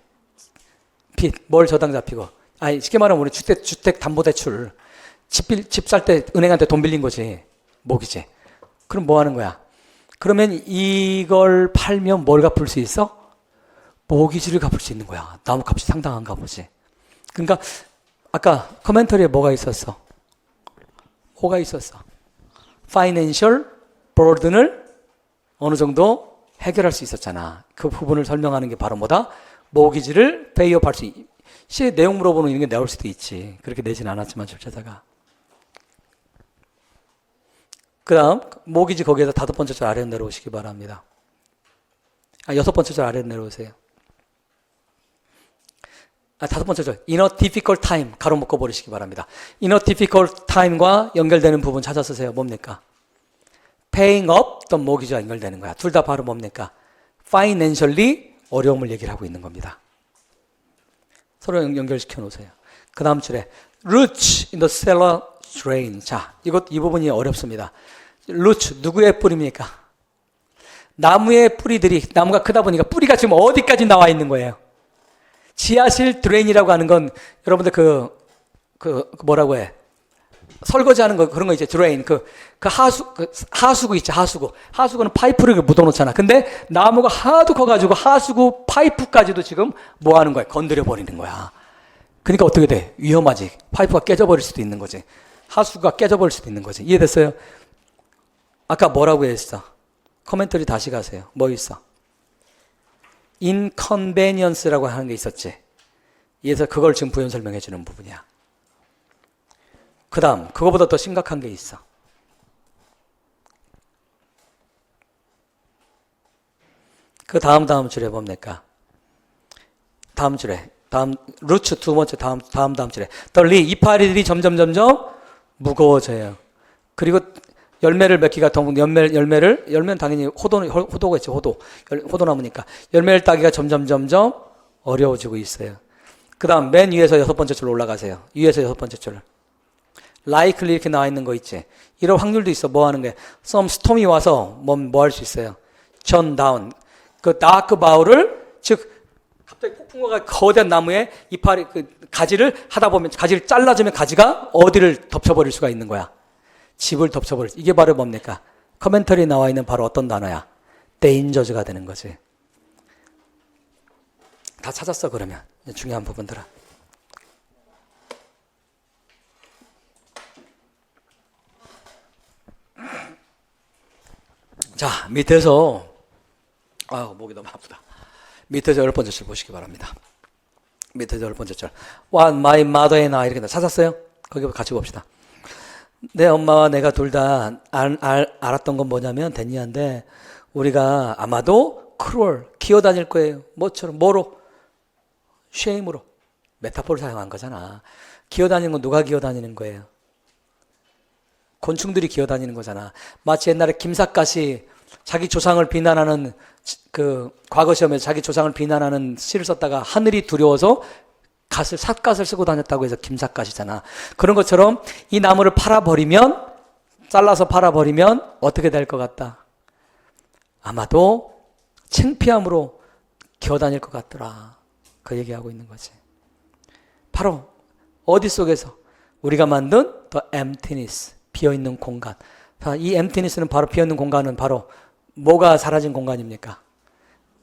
빚, 뭘 저당 잡히고. 아니 쉽게 말하면 우리 주택담보대출 집 살 때 은행한테 돈 빌린 거지. mortgage. 그럼 뭐 하는 거야? 그러면 이걸 팔면 뭘 갚을 수 있어? 모기지를 갚을 수 있는 거야. 나무 값이 상당한가 보지. 그러니까 아까 코멘터리에 뭐가 있었어? 뭐가 있었어? Financial burden을 어느 정도 해결할 수 있었잖아. 그 부분을 설명하는 게 바로 뭐다? 모기지를 페이업 할 수 시의 내용 물어보는 이런 게 나올 수도 있지. 그렇게 내진 않았지만 절차자가. 그 다음 모기지 거기에서 5번째 줄 아래로 내려오시기 바랍니다. 6번째 줄 아래로 내려오세요. 5번째 줄 In a difficult time 가로 묶어 버리시기 바랍니다. In a difficult time과 연결되는 부분 찾아 쓰세요. 뭡니까? Paying up the mortgage와 연결되는 거야. 둘 다 바로 뭡니까? Financially 어려움을 얘기를 하고 있는 겁니다. 서로 연결시켜 놓으세요. 그 다음 줄에 Roots in the cellar drain. 자, 이 부분이 어렵습니다. Roots, 누구의 뿌리입니까? 나무의 뿌리들이, 나무가 크다 보니까 뿌리가 지금 어디까지 나와 있는 거예요? 지하실 드레인이라고 하는 건 여러분들 뭐라고 해? 설거지하는 거 그런 거 있죠. 드레인 하수구 있죠. 하수구는 파이프를 묻어놓잖아. 근데 나무가 하도 커가지고 하수구 파이프까지도 지금 뭐 하는 거야? 건드려 버리는 거야. 그러니까 어떻게 돼? 위험하지. 파이프가 깨져버릴 수도 있는 거지. 하수구가 깨져버릴 수도 있는 거지. 이해됐어요? 아까 뭐라고 했어? 코멘터리 다시 가세요. 뭐 있어? inconvenience라고 하는 게 있었지. 그래서 그걸 지금 부연 설명해 주는 부분이야. 그 다음 그거보다 더 심각한 게 있어. 그 다음 줄에 뭡니까? 다음 줄에 루츠 두 번째 다음 줄에 덜리 이파리들이 점점 무거워져요. 그리고 열매를 맺기가 더 열매는 당연히 호도가 있죠. 호도나무니까 열매를 따기가 점점 어려워지고 있어요. 그 다음 맨 위에서 6번째 줄로 올라가세요. 위에서 6번째 줄. likely 이렇게 나와 있는 거 있지. 이럴 확률도 있어. 뭐 하는 게 some storm이 와서 뭐 할 수 있어요. turn down. 그 dark bough를 즉 갑자기 폭풍우가 거대한 나무에 이파리 가지를 하다 보면 가지를 잘라주면 가지가 어디를 덮쳐버릴 수가 있는 거야. 집을 덮쳐버릴 수. 이게 바로 뭡니까? 커멘터리에 나와 있는 바로 어떤 단어야? dangers가 되는 거지. 다 찾았어 그러면 중요한 부분들은. 자, 밑에서 목이 너무 아프다. 밑에서 10번째 줄 보시기 바랍니다. 밑에서 10번째 줄. What my mother and I 이렇게 찾았어요? 거기 같이 봅시다. 내 엄마와 내가 둘 다 알았던 건 뭐냐면 데니아인데 우리가 아마도 cruel 기어다닐 거예요. 뭐로? shame으로. 메타포를 사용한 거잖아. 기어다니는 건 누가 기어다니는 거예요? 곤충들이 기어다니는 거잖아. 마치 옛날에 김삿갓이 자기 조상을 비난하는 과거 시험에서 자기 조상을 비난하는 시를 썼다가 하늘이 두려워서 삿갓을 쓰고 다녔다고 해서 김삿갓이잖아. 그런 것처럼 이 나무를 잘라서 팔아버리면 어떻게 될 것 같다? 아마도 창피함으로 기어다닐 것 같더라. 그 얘기하고 있는 거지. 바로 어디 속에서? 우리가 만든 the emptiness, 비어있는 공간. 이 emptiness는 바로 비어있는 공간은 바로 뭐가 사라진 공간입니까?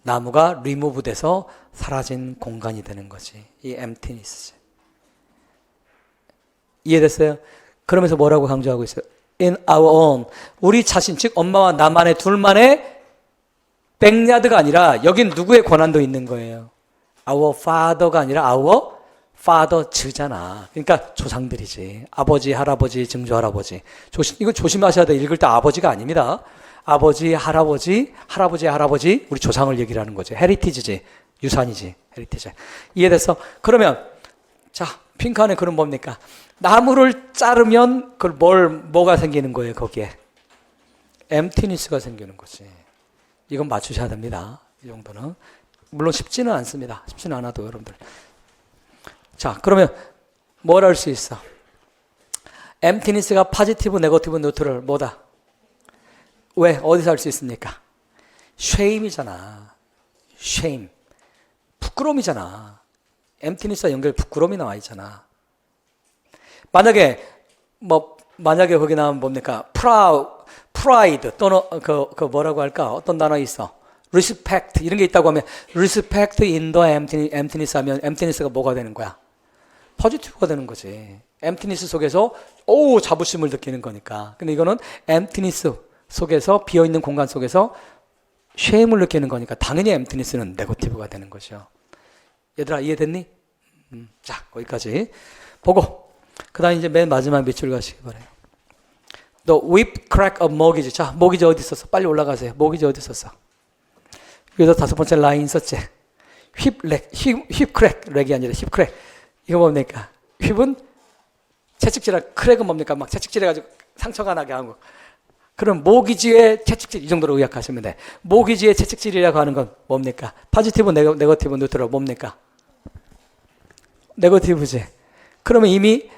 나무가 리무브 돼서 사라진 공간이 되는 거지. 이 emptiness. 이해됐어요? 그러면서 뭐라고 강조하고 있어요? In our own. 우리 자신, 즉 엄마와 나만의 둘만의 백야드가 아니라 여긴 누구의 권한도 있는 거예요. Our father가 아니라 our fathers잖아. 그러니까 조상들이지. 아버지, 할아버지, 증조할아버지. 이거 조심하셔야 돼. 읽을 때 아버지가 아닙니다. 아버지, 할아버지, 우리 조상을 얘기를 하는 거죠. 헤리티지지. 유산이지. 헤리티지. 이해됐어? 그러면 자, 핑크안에 그럼 뭡니까? 나무를 자르면 뭐가 생기는 거예요, 거기에? emptiness가 생기는 거지. 이건 맞추셔야 됩니다. 이 정도는. 물론 쉽지는 않습니다. 쉽지는 않아도 여러분들. 자, 그러면 뭘 할 수 있어? emptiness가 포지티브, 네거티브, 뉴트럴 뭐다? 왜? 어디서 할 수 있습니까? shame이잖아. shame. 부끄러움이잖아. emptiness와 연결 부끄러움이 나와 있잖아. 만약에 거기 나오면 뭡니까? pride 또는 그 뭐라고 할까? 어떤 단어 있어? respect 이런 게 있다고 하면 respect in the emptiness 하면 emptiness가 뭐가 되는 거야? positive가 되는 거지. emptiness 속에서 자부심을 느끼는 거니까. 근데 이거는 emptiness 속에서 비어있는 공간 속에서 쉐임을 느끼는 거니까 당연히 emptiness는 negative가 되는 거죠. 얘들아 이해됐니? 자 거기까지 보고 그 다음 이제 맨 마지막 밑줄 가시기 바래요. The whip crack of mortgage. 자 mortgage 어디 있었어? 빨리 올라가세요. mortgage 어디 있었어? 여기서 다섯 번째 라인 썼지. 힙 크랙 렉이 아니라 힙 크랙. 이거 뭡니까? 힙은 채찍질하 크랙은 뭡니까? 막 채찍질해가지고 상처가 나게 하는 거. 그럼 모기지의 채찍질 이 정도로 의학하시면 돼. 모기지의 채찍질이라고 하는 건 뭡니까? 포지티브, 네거티브, 뉴트럴 뭡니까? 네거티브지. 그러면 이미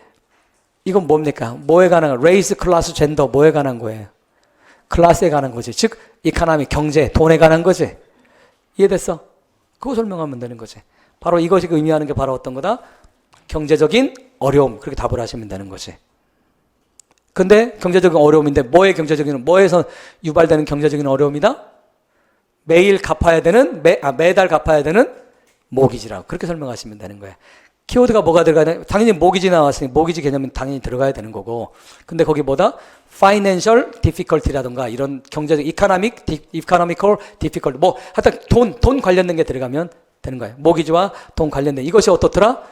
이건 뭡니까? 뭐에 관한 거? 레이스, 클래스, 젠더 뭐에 관한 거예요? 클래스에 관한 거지. 즉 이코노미, 경제, 돈에 관한 거지. 이해됐어? 그거 설명하면 되는 거지. 바로 이것이 의미하는 게 바로 어떤 거다? 경제적인 어려움. 그렇게 답을 하시면 되는 거지. 근데 경제적인 어려움인데 뭐의 경제적인 뭐에서 유발되는 경제적인 어려움이다? 매일 갚아야 되는 매달 갚아야 되는 모기지라고 그렇게 설명하시면 되는 거예요. 키워드가 뭐가 들어가야 돼? 당연히 모기지 나왔으니 모기지 개념은 당연히 들어가야 되는 거고. 근데 거기 뭐다? financial difficulty라든가 이런 경제적 economical difficulty 뭐 하여튼 돈 관련된 게 들어가면 되는 거예요. 모기지와 돈 관련된 이것이 어떻더라?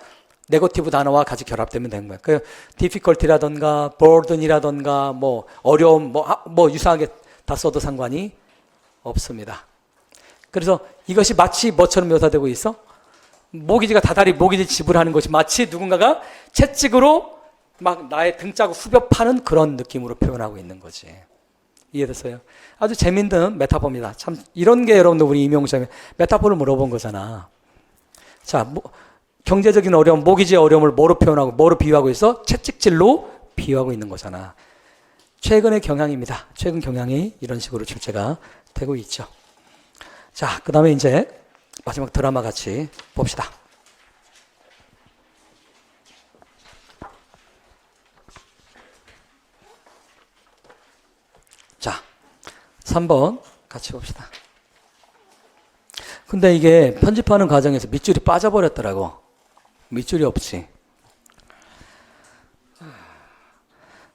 네거티브 단어와 같이 결합되면 되는 거예요. 그 difficulty라든가 burden이라든가 뭐 어려움 뭐 유사하게 다 써도 상관이 없습니다. 그래서 이것이 마치 뭐처럼 묘사되고 있어? 모기지가 다달이 모기지 지불하는 것이 마치 누군가가 채찍으로 막 나의 등짝을 후벼 파는 그런 느낌으로 표현하고 있는 거지. 이해됐어요? 아주 재밌는 메타포입니다. 참 이런 게 여러분들 우리 임용시험에 메타포를 물어본 거잖아. 자, 경제적인 어려움, 모기지의 어려움을 뭐로 표현하고 뭐로 비유하고 있어? 채찍질로 비유하고 있는 거잖아. 최근의 경향입니다. 최근 경향이 이런 식으로 출제가 되고 있죠. 자, 그 다음에 이제 마지막 드라마 같이 봅시다. 자, 3번 같이 봅시다. 근데 이게 편집하는 과정에서 밑줄이 빠져버렸더라고. 밑줄이 없지.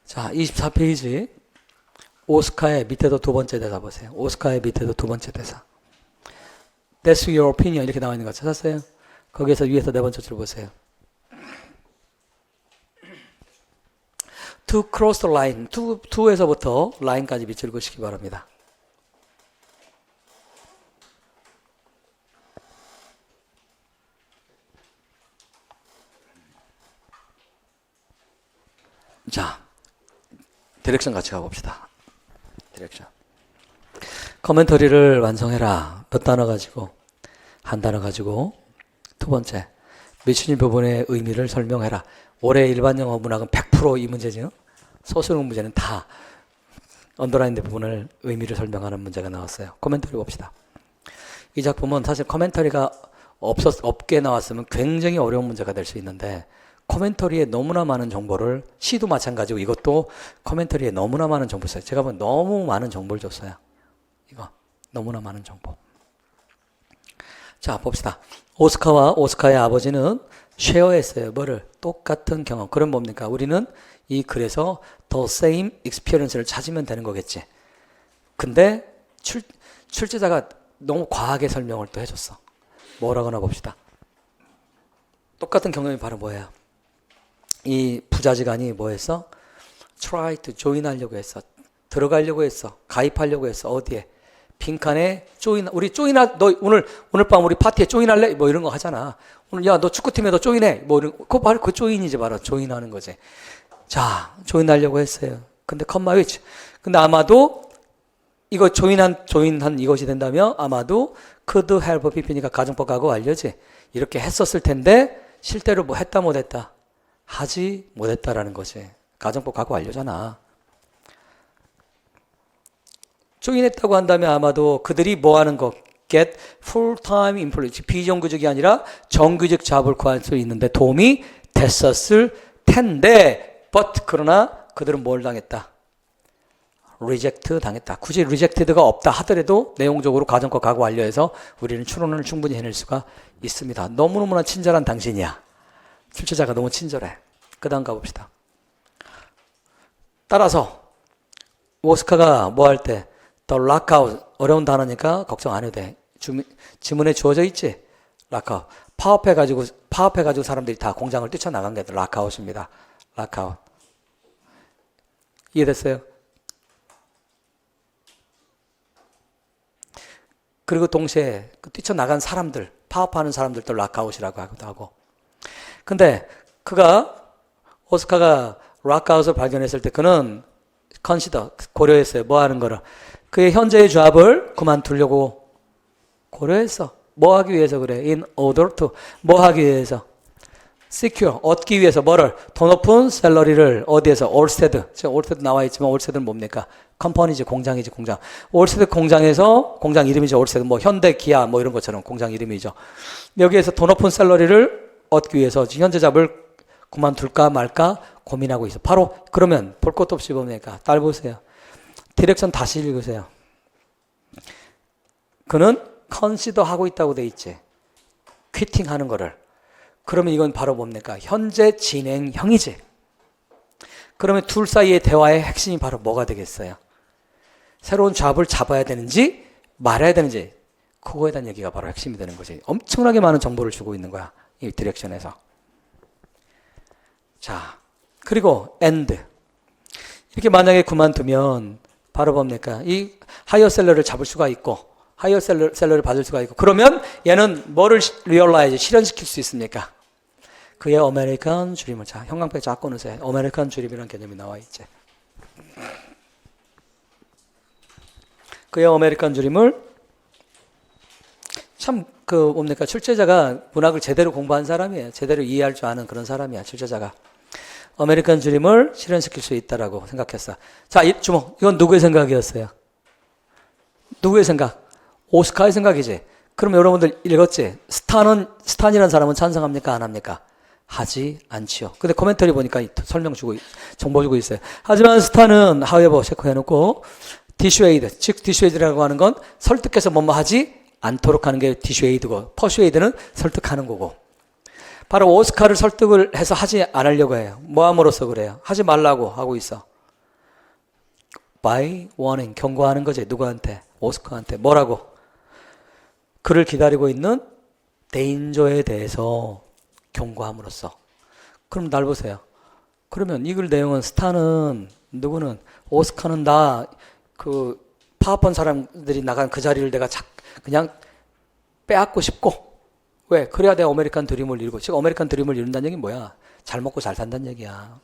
자, 24페이지. 오스카의 밑에도 두 번째 대사 보세요. 오스카의 밑에도 두 번째 대사. That's your opinion 이렇게 나와 있는 거 찾았어요? 거기에서 위에서 네 번째 줄 보세요. To cross the line. to에서부터 라인까지 밑줄 그시기 바랍니다. 자, 디렉션 같이 가봅시다. 디렉션. 커멘터리를 완성해라. 몇 단어 가지고? 한 단어 가지고. 두 번째, 미치는 부분의 의미를 설명해라. 올해 일반 영어 문학은 100% 이 문제죠. 소수능 문제는 다 언더라인된 부분을 의미를 설명하는 문제가 나왔어요. 커멘터리 봅시다. 이 작품은 사실 커멘터리가 없게 나왔으면 굉장히 어려운 문제가 될 수 있는데 커멘터리에 너무나 많은 정보를 시도 마찬가지고 이것도 커멘터리에 너무나 많은 정보를 써요. 제가 보면 너무 많은 정보를 줬어요. 이거 너무나 많은 정보. 자 봅시다. 오스카와 오스카의 아버지는 쉐어했어요. 뭐를? 똑같은 경험. 그럼 뭡니까? 우리는 이 글에서 the same experience를 찾으면 되는 거겠지. 근데 출제자가 너무 과하게 설명을 또 해줬어. 뭐라고나 봅시다. 똑같은 경험이 바로 뭐예요? 이 부자지간이 뭐 했어? try to join 하려고 했어. 들어가려고 했어. 가입하려고 했어. 어디에? 빈칸에 우리 너 오늘 밤 우리 파티에 조인할래? 뭐 이런 거 하잖아. 오늘 야 너 축구팀에 너 조인해. 뭐 이런 그거 바로 그 조인이지 바로 조인하는 거지. 자 조인하려고 했어요. 근데 컴마 위치. 근데 아마도 이거 조인한 이것이 된다면 아마도 could help PP니까 가정법 가고 알려지. 이렇게 했었을 텐데 실제로 뭐 했다 못했다. 하지 못했다라는 거지. 가정법 가고 알려잖아. 조인했다고 한다면 아마도 그들이 뭐 하는 거? get full-time employment. 비정규직이 아니라 정규직 잡을 구할 수 있는데 도움이 됐었을 텐데 but 그러나 그들은 뭘 당했다? 리젝트 당했다. 굳이 리젝티드가 없다 하더라도 내용적으로 가정과 각오 완료해서 우리는 추론을 충분히 해낼 수가 있습니다. 너무너무나 친절한 당신이야. 출제자가 너무 친절해. 그 다음 가봅시다. 따라서 오스카가 뭐 할 때 더 락아웃 어려운 단어니까 걱정 안 해도 돼. 지문에 주어져 있지? 락아웃. 파업해가지고 사람들이 다 공장을 뛰쳐나간 게 락아웃입니다. 락아웃. 이해됐어요? 그리고 동시에 뛰쳐나간 사람들, 파업하는 사람들도 락아웃이라고 하기도 하고. 근데 오스카가 락아웃을 발견했을 때 그는 고려했어요. 뭐 하는 거를. 그의 현재의 잡을 그만두려고 고려했어. 뭐 하기 위해서 그래? In order to. 뭐 하기 위해서? secure. 얻기 위해서 뭐를? 더 높은 샐러리를 어디에서? 올스테드. 지금 올스테드 나와 있지만 올스테드는 뭡니까? 컴퍼니지, 공장이지, 공장. 올스테드 공장에서, 공장 이름이죠. 올스테드. 뭐 현대, 기아 뭐 이런 것처럼 공장 이름이죠. 여기에서 더 높은 샐러리를 얻기 위해서 현재 잡을 그만둘까 말까 고민하고 있어. 바로 그러면 볼 것도 없이 뭡니까? 딸 보세요. 디렉션 다시 읽으세요. 그는 컨시더 하고 있다고 돼 있지. 퀴팅 하는 거를. 그러면 이건 바로 뭡니까? 현재 진행형이지. 그러면 둘 사이의 대화의 핵심이 바로 뭐가 되겠어요? 새로운 잡을 잡아야 되는지 말아야 되는지 그거에 대한 얘기가 바로 핵심이 되는 거지. 엄청나게 많은 정보를 주고 있는 거야. 이 디렉션에서. 자, 그리고 end. 이렇게 만약에 그만두면 바로 뭡니까? 이 하이어 셀러를 잡을 수가 있고 하이어 셀러를 받을 수가 있고 그러면 얘는 뭐를 리얼라이즈 실현시킬 수 있습니까? 그의 아메리칸 드림을 자 형광펜 쫙 꺼놓으세요. 아메리칸 드림이라는 개념이 나와 있지. 그의 아메리칸 드림을 참 뭡니까? 출제자가 문학을 제대로 공부한 사람이에요. 제대로 이해할 줄 아는 그런 사람이야. 출제자가. 아메리칸 드림을 실현시킬 수 있다라고 생각했어. 자, 주목. 이건 누구의 생각이었어요? 누구의 생각? 오스카의 생각이지. 그럼 여러분들 읽었지? 스탄이라는 사람은 찬성합니까? 안 합니까? 하지 않지요. 근데 코멘터리 보니까 정보 주고 있어요. 하지만 스탄은 however 체크해놓고 dissuade, 즉 dissuade라고 하는 건 설득해서 뭐뭐 하지 않도록 하는 게 dissuade고 persuade는 설득하는 거고. 바로 오스카를 설득을 해서 하지 않으려고 해요. 뭐 함으로써 그래요? 하지 말라고 하고 있어. by warning, 경고하는 거지. 누구한테? 오스카한테. 뭐라고? 그를 기다리고 있는 데인저에 대해서 경고함으로써. 그럼 날 보세요. 그러면 이 글 내용은 스타는 누구는 오스카는 파업한 사람들이 나간 그 자리를 내가 그냥 빼앗고 싶고 왜? 그래야 내가 아메리칸 드림을 이루고. 즉 아메리칸 드림을 이룬다는 얘기는 뭐야? 잘 먹고 잘 산다는 얘기야.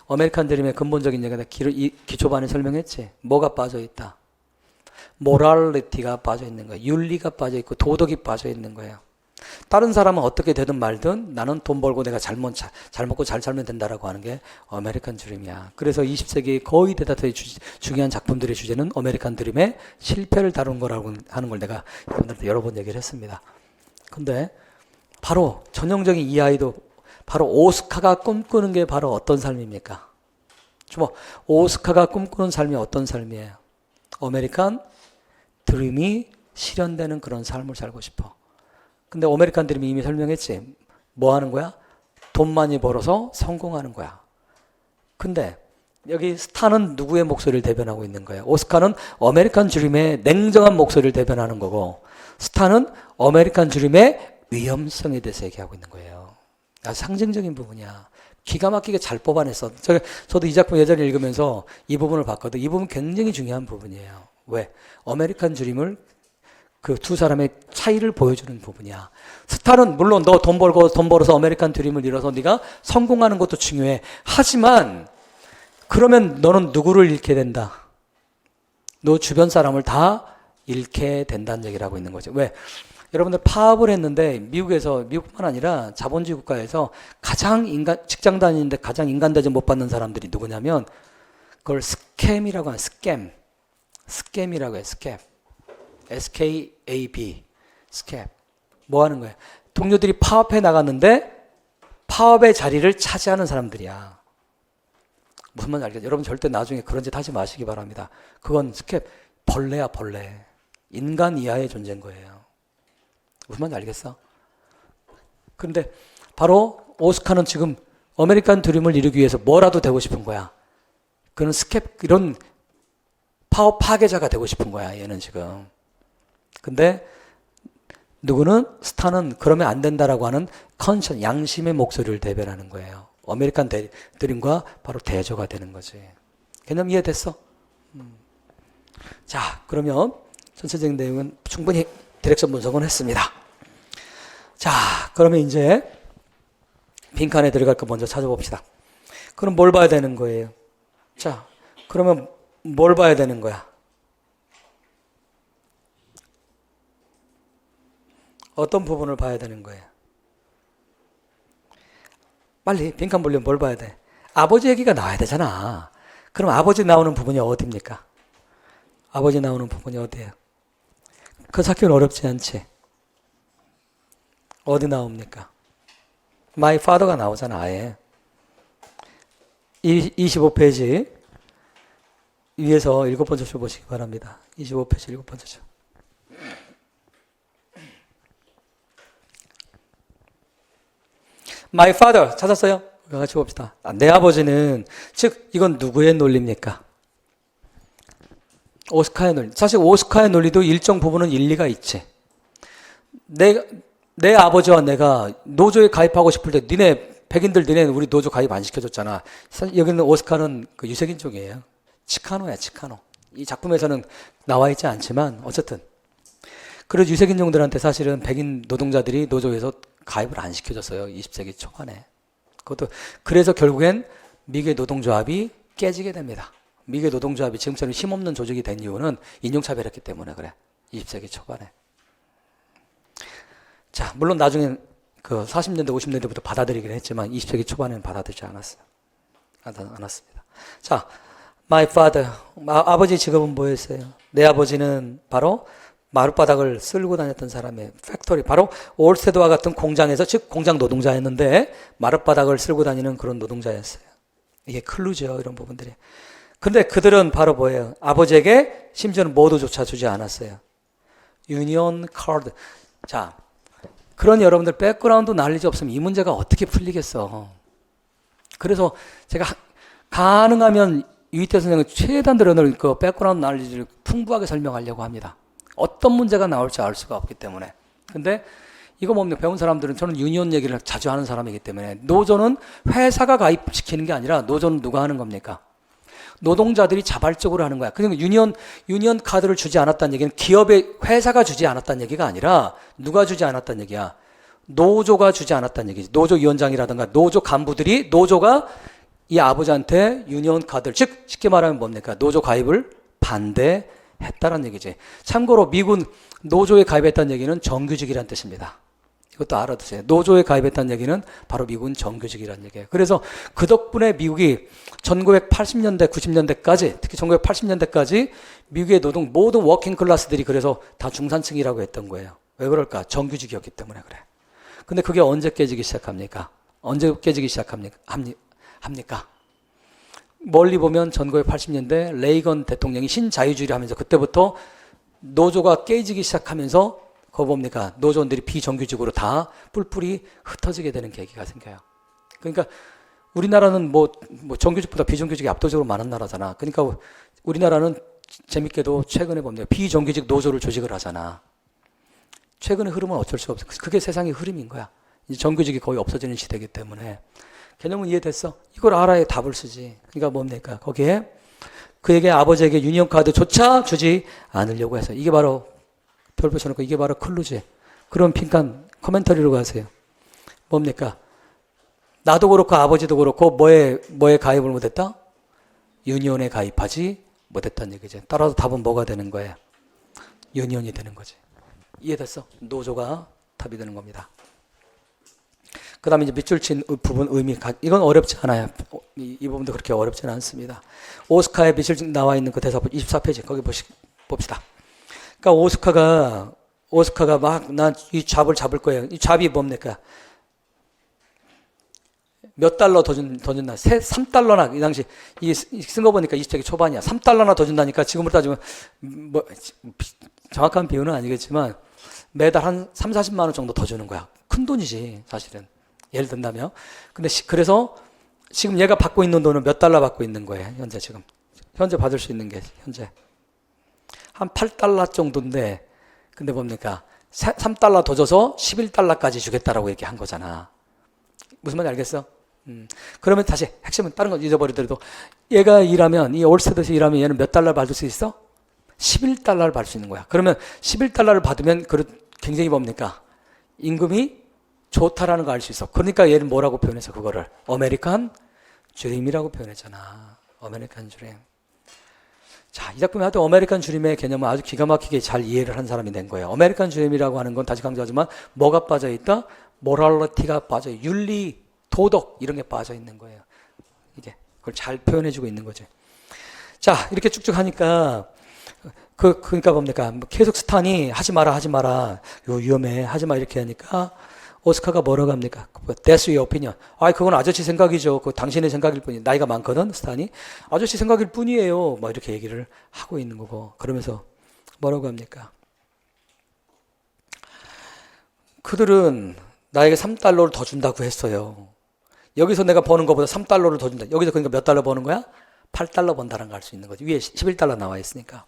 아메리칸 드림의 근본적인 얘기가 기초반에 설명했지. 뭐가 빠져있다? 모랄리티가 빠져있는 거야. 윤리가 빠져있고 도덕이 빠져있는 거예요. 다른 사람은 어떻게 되든 말든 나는 돈 벌고 내가 잘 먹고 잘 살면 된다라고 하는 게 아메리칸 드림이야. 그래서 20세기 거의 대다수의 중요한 작품들의 주제는 아메리칸 드림의 실패를 다룬 거라고 하는 걸 내가 여러분들한테 여러 번 얘기를 했습니다. 근데 바로 전형적인 이 아이도 바로 오스카가 꿈꾸는 게 바로 어떤 삶입니까? 주모, 오스카가 꿈꾸는 삶이 어떤 삶이에요? 아메리칸 드림이 실현되는 그런 삶을 살고 싶어. 근데 아메리칸 드림이 이미 설명했지. 뭐 하는 거야? 돈 많이 벌어서 성공하는 거야. 근데 여기 스타는 누구의 목소리를 대변하고 있는 거예요? 오스카는 아메리칸 드림의 냉정한 목소리를 대변하는 거고 스타는 아메리칸 드림의 위험성에 대해서 얘기하고 있는 거예요. 아주 상징적인 부분이야. 기가 막히게 잘 뽑아냈어. 저도 이 작품 예전에 읽으면서 이 부분을 봤거든. 이 부분 굉장히 중요한 부분이에요. 왜? 아메리칸 드림을 그 두 사람의 차이를 보여주는 부분이야. 스타는 물론 너 돈 벌어서 아메리칸 드림을 이뤄서 네가 성공하는 것도 중요해. 하지만 그러면 너는 누구를 잃게 된다? 너 주변 사람을 다 잃게 된다는 얘기를 하고 있는 거죠. 왜? 여러분들 파업을 했는데 미국뿐만 아니라 자본주의 국가에서 직장 다니는데 가장 인간 대접 못 받는 사람들이 누구냐면 그걸 스캠이라고 하는 스캠이라고 해. 스캠. SKAB. 스캠. 뭐 하는 거야? 동료들이 파업해 나갔는데 파업의 자리를 차지하는 사람들이야. 무슨 말인지 알겠죠? 여러분 절대 나중에 그런 짓 하지 마시기 바랍니다. 그건 벌레야, 벌레. 인간 이하의 존재인 거예요. 무슨 말인지 알겠어? 그런데 바로 오스카는 지금 아메리칸 드림을 이루기 위해서 뭐라도 되고 싶은 거야. 그는 이런 파괴자가 되고 싶은 거야, 얘는 지금. 근데 누구는 스타는 그러면 안 된다라고 하는 양심의 목소리를 대변하는 거예요. 아메리칸 드림과 바로 대조가 되는 거지. 개념 이해됐어? 자, 그러면 전체적인 내용은 충분히 디렉션 분석은 했습니다. 자, 그러면 이제 빈칸에 들어갈 거 먼저 찾아봅시다. 그럼 뭘 봐야 되는 거예요? 자, 그러면 뭘 봐야 되는 거야? 어떤 부분을 봐야 되는 거예요? 빨리 빈칸 보려면 뭘 봐야 돼? 아버지 얘기가 나와야 되잖아. 그럼 아버지 나오는 부분이 어디입니까? 아버지 나오는 부분이 어디예요? 그 찾기는 어렵지 않지? 어디 나옵니까? My father가 나오잖아, 아예. 25페이지 위에서 7번째 줄 보시기 바랍니다. 25페이지 7번째 줄. My father 찾았어요? 같이 봅시다. 내 아버지는, 즉 이건 누구의 논리입니까? 오스카의 논리. 사실 오스카의 논리도 일정 부분은 일리가 있지. 내 아버지와 내가 노조에 가입하고 싶을 때 백인들 우리 노조 가입 안 시켜줬잖아. 여기는 오스카는 그 유색인종이에요. 치카노야, 치카노. 이 작품에서는 나와 있지 않지만 어쨌든. 그래서 유색인종들한테 사실은 백인 노동자들이 노조에서 가입을 안 시켜줬어요. 20세기 초반에. 그래서 결국엔 미국의 노동조합이 깨지게 됩니다. 미국의 노동조합이 지금처럼 힘없는 조직이 된 이유는 인종차별했기 때문에 그래. 20세기 초반에. 자, 물론 나중엔 그 40년대, 50년대부터 받아들이긴 했지만 20세기 초반에는 받아들이지 않았습니다. 자, my father. 아버지 직업은 뭐였어요? 내 아버지는 바로 마룻바닥을 쓸고 다녔던 사람의 팩토리, 바로 올스테드와 같은 공장에서, 즉 공장 노동자였는데 마룻바닥을 쓸고 다니는 그런 노동자였어요. 이게 클루죠, 이런 부분들이. 근데 그들은 바로 뭐예요? 아버지에게 심지어는 뭐도조차 주지 않았어요. 유니온 카드. 자, 그런 여러분들 백그라운드 날리지 없으면 이 문제가 어떻게 풀리겠어. 그래서 제가 가능하면 유희태 선생은 최대한 그 백그라운드 날리지를 풍부하게 설명하려고 합니다. 어떤 문제가 나올지 알 수가 없기 때문에. 근데 이거 뭡니까? 배운 사람들은, 저는 유니온 얘기를 자주 하는 사람이기 때문에, 노조는 회사가 가입시키는 게 아니라 노조는 누가 하는 겁니까? 노동자들이 자발적으로 하는 거야. 그러니까 유니온 카드를 주지 않았다는 얘기는 회사가 주지 않았다는 얘기가 아니라 누가 주지 않았다는 얘기야? 노조가 주지 않았다는 얘기지. 노조위원장이라든가 노조 간부들이, 노조가 이 아버지한테 유니온 카드를, 즉 쉽게 말하면 뭡니까? 노조 가입을 반대했다는 얘기지. 참고로 미국은 노조에 가입했다는 얘기는 정규직이라는 뜻입니다. 이것도 알아두세요. 노조에 가입했다는 얘기는 바로 미국은 정규직이라는 얘기예요. 그래서 그 덕분에 미국이 1980년대, 90년대까지, 특히 1980년대까지 미국의 모든 워킹 클래스들이 그래서 다 중산층이라고 했던 거예요. 왜 그럴까? 정규직이었기 때문에 그래. 근데 그게 언제 깨지기 시작합니까? 언제 깨지기 합니까? 멀리 보면 1980년대 레이건 대통령이 신자유주의를 하면서, 그때부터 노조가 깨지기 시작하면서 그거 뭡니까? 노조원들이 비정규직으로 다 뿔뿔이 흩어지게 되는 계기가 생겨요. 그러니까 우리나라는 뭐 정규직보다 비정규직이 압도적으로 많은 나라잖아. 그러니까 우리나라는 재밌게도 최근에 보면 비정규직 노조를 조직을 하잖아. 최근의 흐름은 어쩔 수가 없어. 그게 세상의 흐름인 거야. 이제 정규직이 거의 없어지는 시대이기 때문에. 개념은 이해됐어? 이걸 알아야 답을 쓰지. 그러니까 뭡니까? 거기에 그에게 아버지에게 유니온 카드조차 주지 않으려고 해서, 이게 바로 별 붙여놓고 이게 바로 클루지. 그럼 빈칸 코멘터리로 가세요. 뭡니까? 나도 그렇고 아버지도 그렇고 뭐에 가입을 못했다? 유니온에 가입하지 못했다는 얘기죠. 따라서 답은 뭐가 되는 거예요? 유니온이 되는 거지. 이해됐어? 노조가 답이 되는 겁니다. 그 다음에 이제 밑줄 친 부분 의미, 이건 어렵지 않아요. 이 부분도 그렇게 어렵지는 않습니다. 오스카의 밑줄 나와 있는 그 대사 24페이지 거기 봅시다. 그러니까 오스카가 막 난 이 잡을 잡을 거예요. 이 잡이 뭡니까? 몇 달러 더 준다. 3달러나, 이 당시, 이게 쓴 거 보니까 20세기 초반이야. 3달러나 더 준다니까 지금으로 따지면, 뭐, 정확한 비율은 아니겠지만, 매달 한 3, 40만 원 정도 더 주는 거야. 큰 돈이지, 사실은. 예를 든다면. 근데 그래서 지금 얘가 받고 있는 돈은 몇 달러 받고 있는 거예요, 현재 지금. 현재 받을 수 있는 게, 현재. 한 8달러 정도인데, 근데 뭡니까? 3달러 더 줘서 11달러까지 주겠다라고 이렇게 한 거잖아. 무슨 말인지 알겠어? 그러면 다시 핵심은 다른 건 잊어버리더라도 얘가 일하면, 이 올스테드에서 일하면 얘는 몇 달러를 받을 수 있어? 11달러를 받을 수 있는 거야. 그러면 11달러를 받으면 굉장히 뭡니까? 임금이 좋다라는 걸 알 수 있어. 그러니까 얘는 뭐라고 표현해서 그거를 아메리칸 드림이라고 표현했잖아. 아메리칸 드림. 자, 이 작품에 하여튼 아메리칸 드림의 개념을 아주 기가 막히게 잘 이해를 한 사람이 된 거예요. 아메리칸 드림이라고 하는 건 다시 강조하지만 뭐가 빠져 있다? 모랄리티가 빠져, 윤리, 도덕 이런 게 빠져 있는 거예요. 이게 그걸 잘 표현해주고 있는 거죠. 자, 이렇게 쭉쭉 하니까 그러니까 뭡니까? 계속 스탄이 하지 마라, 이거 위험해, 하지 마 이렇게 하니까 오스카가 뭐라고 합니까? That's your opinion. 그건 아저씨 생각이죠. 그 당신의 생각일 뿐이. 나이가 많거든, 스탄이. 아저씨 생각일 뿐이에요. 뭐 이렇게 얘기를 하고 있는 거고. 그러면서 뭐라고 합니까? 그들은 나에게 3달러를 더 준다고 했어요. 여기서 내가 버는 것보다 3달러를 더 준다. 여기서 그러니까 몇 달러 버는 거야? 8달러 번다는 걸 알 수 있는 거지. 위에 11달러 나와 있으니까.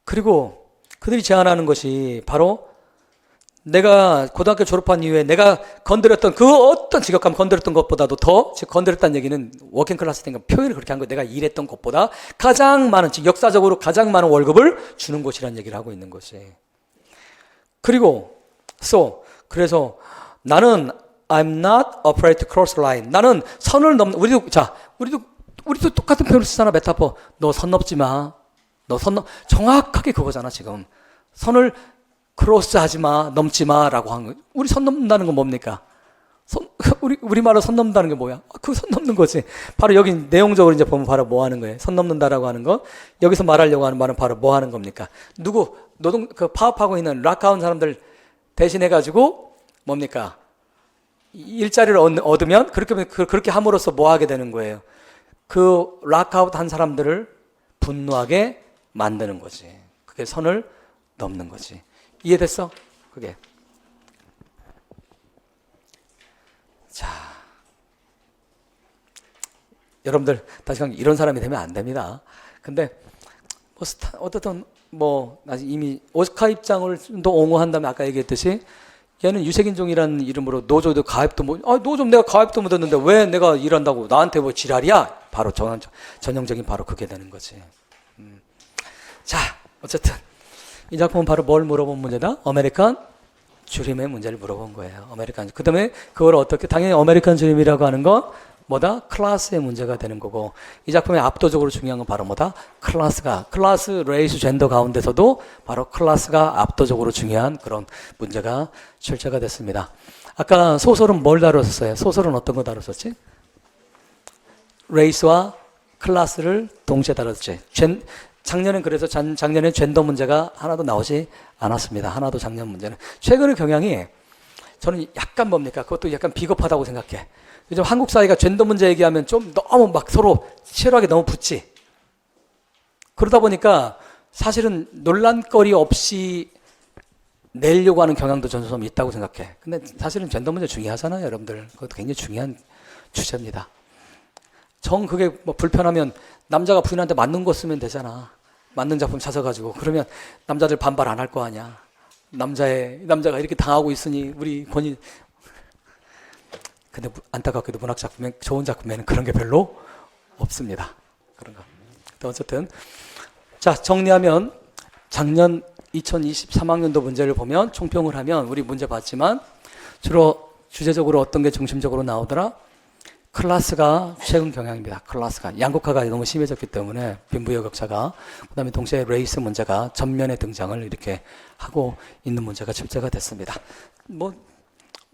그리고 그들이 제안하는 것이 바로 내가 고등학교 졸업한 이후에 내가 건드렸던 그 어떤 직업감 건드렸던 것보다도 더, 즉 건드렸다는 얘기는 워킹 클래스 때니까 표현을 그렇게 한 거예요. 내가 일했던 것보다 가장 많은, 즉 역사적으로 가장 많은 월급을 주는 곳이라는 얘기를 하고 있는 것이. 그리고 그래서 나는 I'm not afraid to cross line. 나는 선을 넘는, 우리도 똑같은 표현을 쓰잖아, 메타포. 너 선 넘지 마. 정확하게 그거잖아, 지금. 선을 크로스 하지 마, 넘지 마, 라고 한 거. 우리 선 넘는다는 건 뭡니까? 우리말로 선 넘는다는 게 뭐야? 그 선 넘는 거지. 바로 여기 내용적으로 이제 보면 바로 뭐 하는 거예요? 선 넘는다라고 하는 건, 여기서 말하려고 하는 말은 바로 뭐 하는 겁니까? 파업하고 있는 락아웃 사람들 대신해가지고, 뭡니까? 일자리를 얻으면, 그렇게 함으로써 뭐 하게 되는 거예요? 그 락아웃 한 사람들을 분노하게 만드는 거지. 그게 선을 넘는 거지. 이해됐어? 그게. 자, 여러분들 다시 한번 이런 사람이 되면 안 됩니다. 근데 어떻든 이미 오스카 입장을 좀 더 옹호한다면 아까 얘기했듯이 얘는 유색인종이라는 이름으로 노조도 가입도 노조 내가 가입도 못했는데 왜 내가 일한다고 나한테 뭐 지랄이야? 바로 전형적인 바로 그게 되는 거지. 자, 어쨌든 이 작품은 바로 뭘 물어본 문제다? 아메리칸 드림의 문제를 물어본 거예요. 아메리칸. 그 다음에 그걸 어떻게, 당연히 아메리칸 드림이라고 하는 건 뭐다? 클래스의 문제가 되는 거고, 이 작품의 압도적으로 중요한 건 바로 뭐다? 클래스, 레이스, 젠더 가운데서도 바로 클래스가 압도적으로 중요한 그런 문제가 출제가 됐습니다. 아까 소설은 뭘 다뤘었어요? 소설은 어떤 거 다뤘었지? 레이스와 클래스를 동시에 다뤘지. 작년엔 그래서 작년에 젠더 문제가 하나도 나오지 않았습니다. 하나도 작년 문제는. 최근의 경향이 저는 약간 뭡니까? 그것도 약간 비겁하다고 생각해. 요즘 한국 사회가 젠더 문제 얘기하면 좀 너무 막 서로 치열하게 너무 붙지. 그러다 보니까 사실은 논란거리 없이 내려고 하는 경향도 저는 좀 있다고 생각해. 근데 사실은 젠더 문제 중요하잖아요, 여러분들. 그것도 굉장히 중요한 주제입니다. 그게 뭐 불편하면 남자가 부인한테 맞는 거 쓰면 되잖아. 맞는 작품 찾아가지고. 그러면 남자들 반발 안 할 거 아니야. 남자가 이렇게 당하고 있으니 우리 권위. 근데 안타깝게도 문학 작품에, 좋은 작품에는 그런 게 별로 없습니다. 그런 거. 어쨌든. 자, 정리하면 작년 2023학년도 문제를 보면 총평을 하면 우리 문제 봤지만 주로 주제적으로 어떤 게 중심적으로 나오더라? 클래스가 최근 경향입니다. 클래스가 양극화가 너무 심해졌기 때문에 빈부격차가, 그다음에 동시에 레이스 문제가 전면에 등장을 이렇게 하고 있는 문제가 출제가 됐습니다.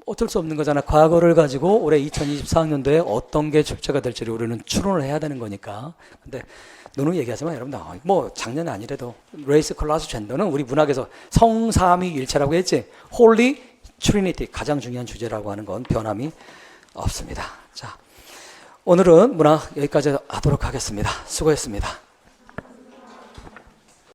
어쩔 수 없는 거잖아. 과거를 가지고 올해 2024학년도에 어떤 게 출제가 될지를 우리는 추론을 해야 되는 거니까. 근데 누누이 얘기하지만 여러분들 작년은 아니래도 레이스, 클래스, 젠더는 우리 문학에서 성삼위일체라고 했지. 홀리 트리니티, 가장 중요한 주제라고 하는 건 변함이 없습니다. 자, 오늘은 문학 여기까지 하도록 하겠습니다. 수고했습니다.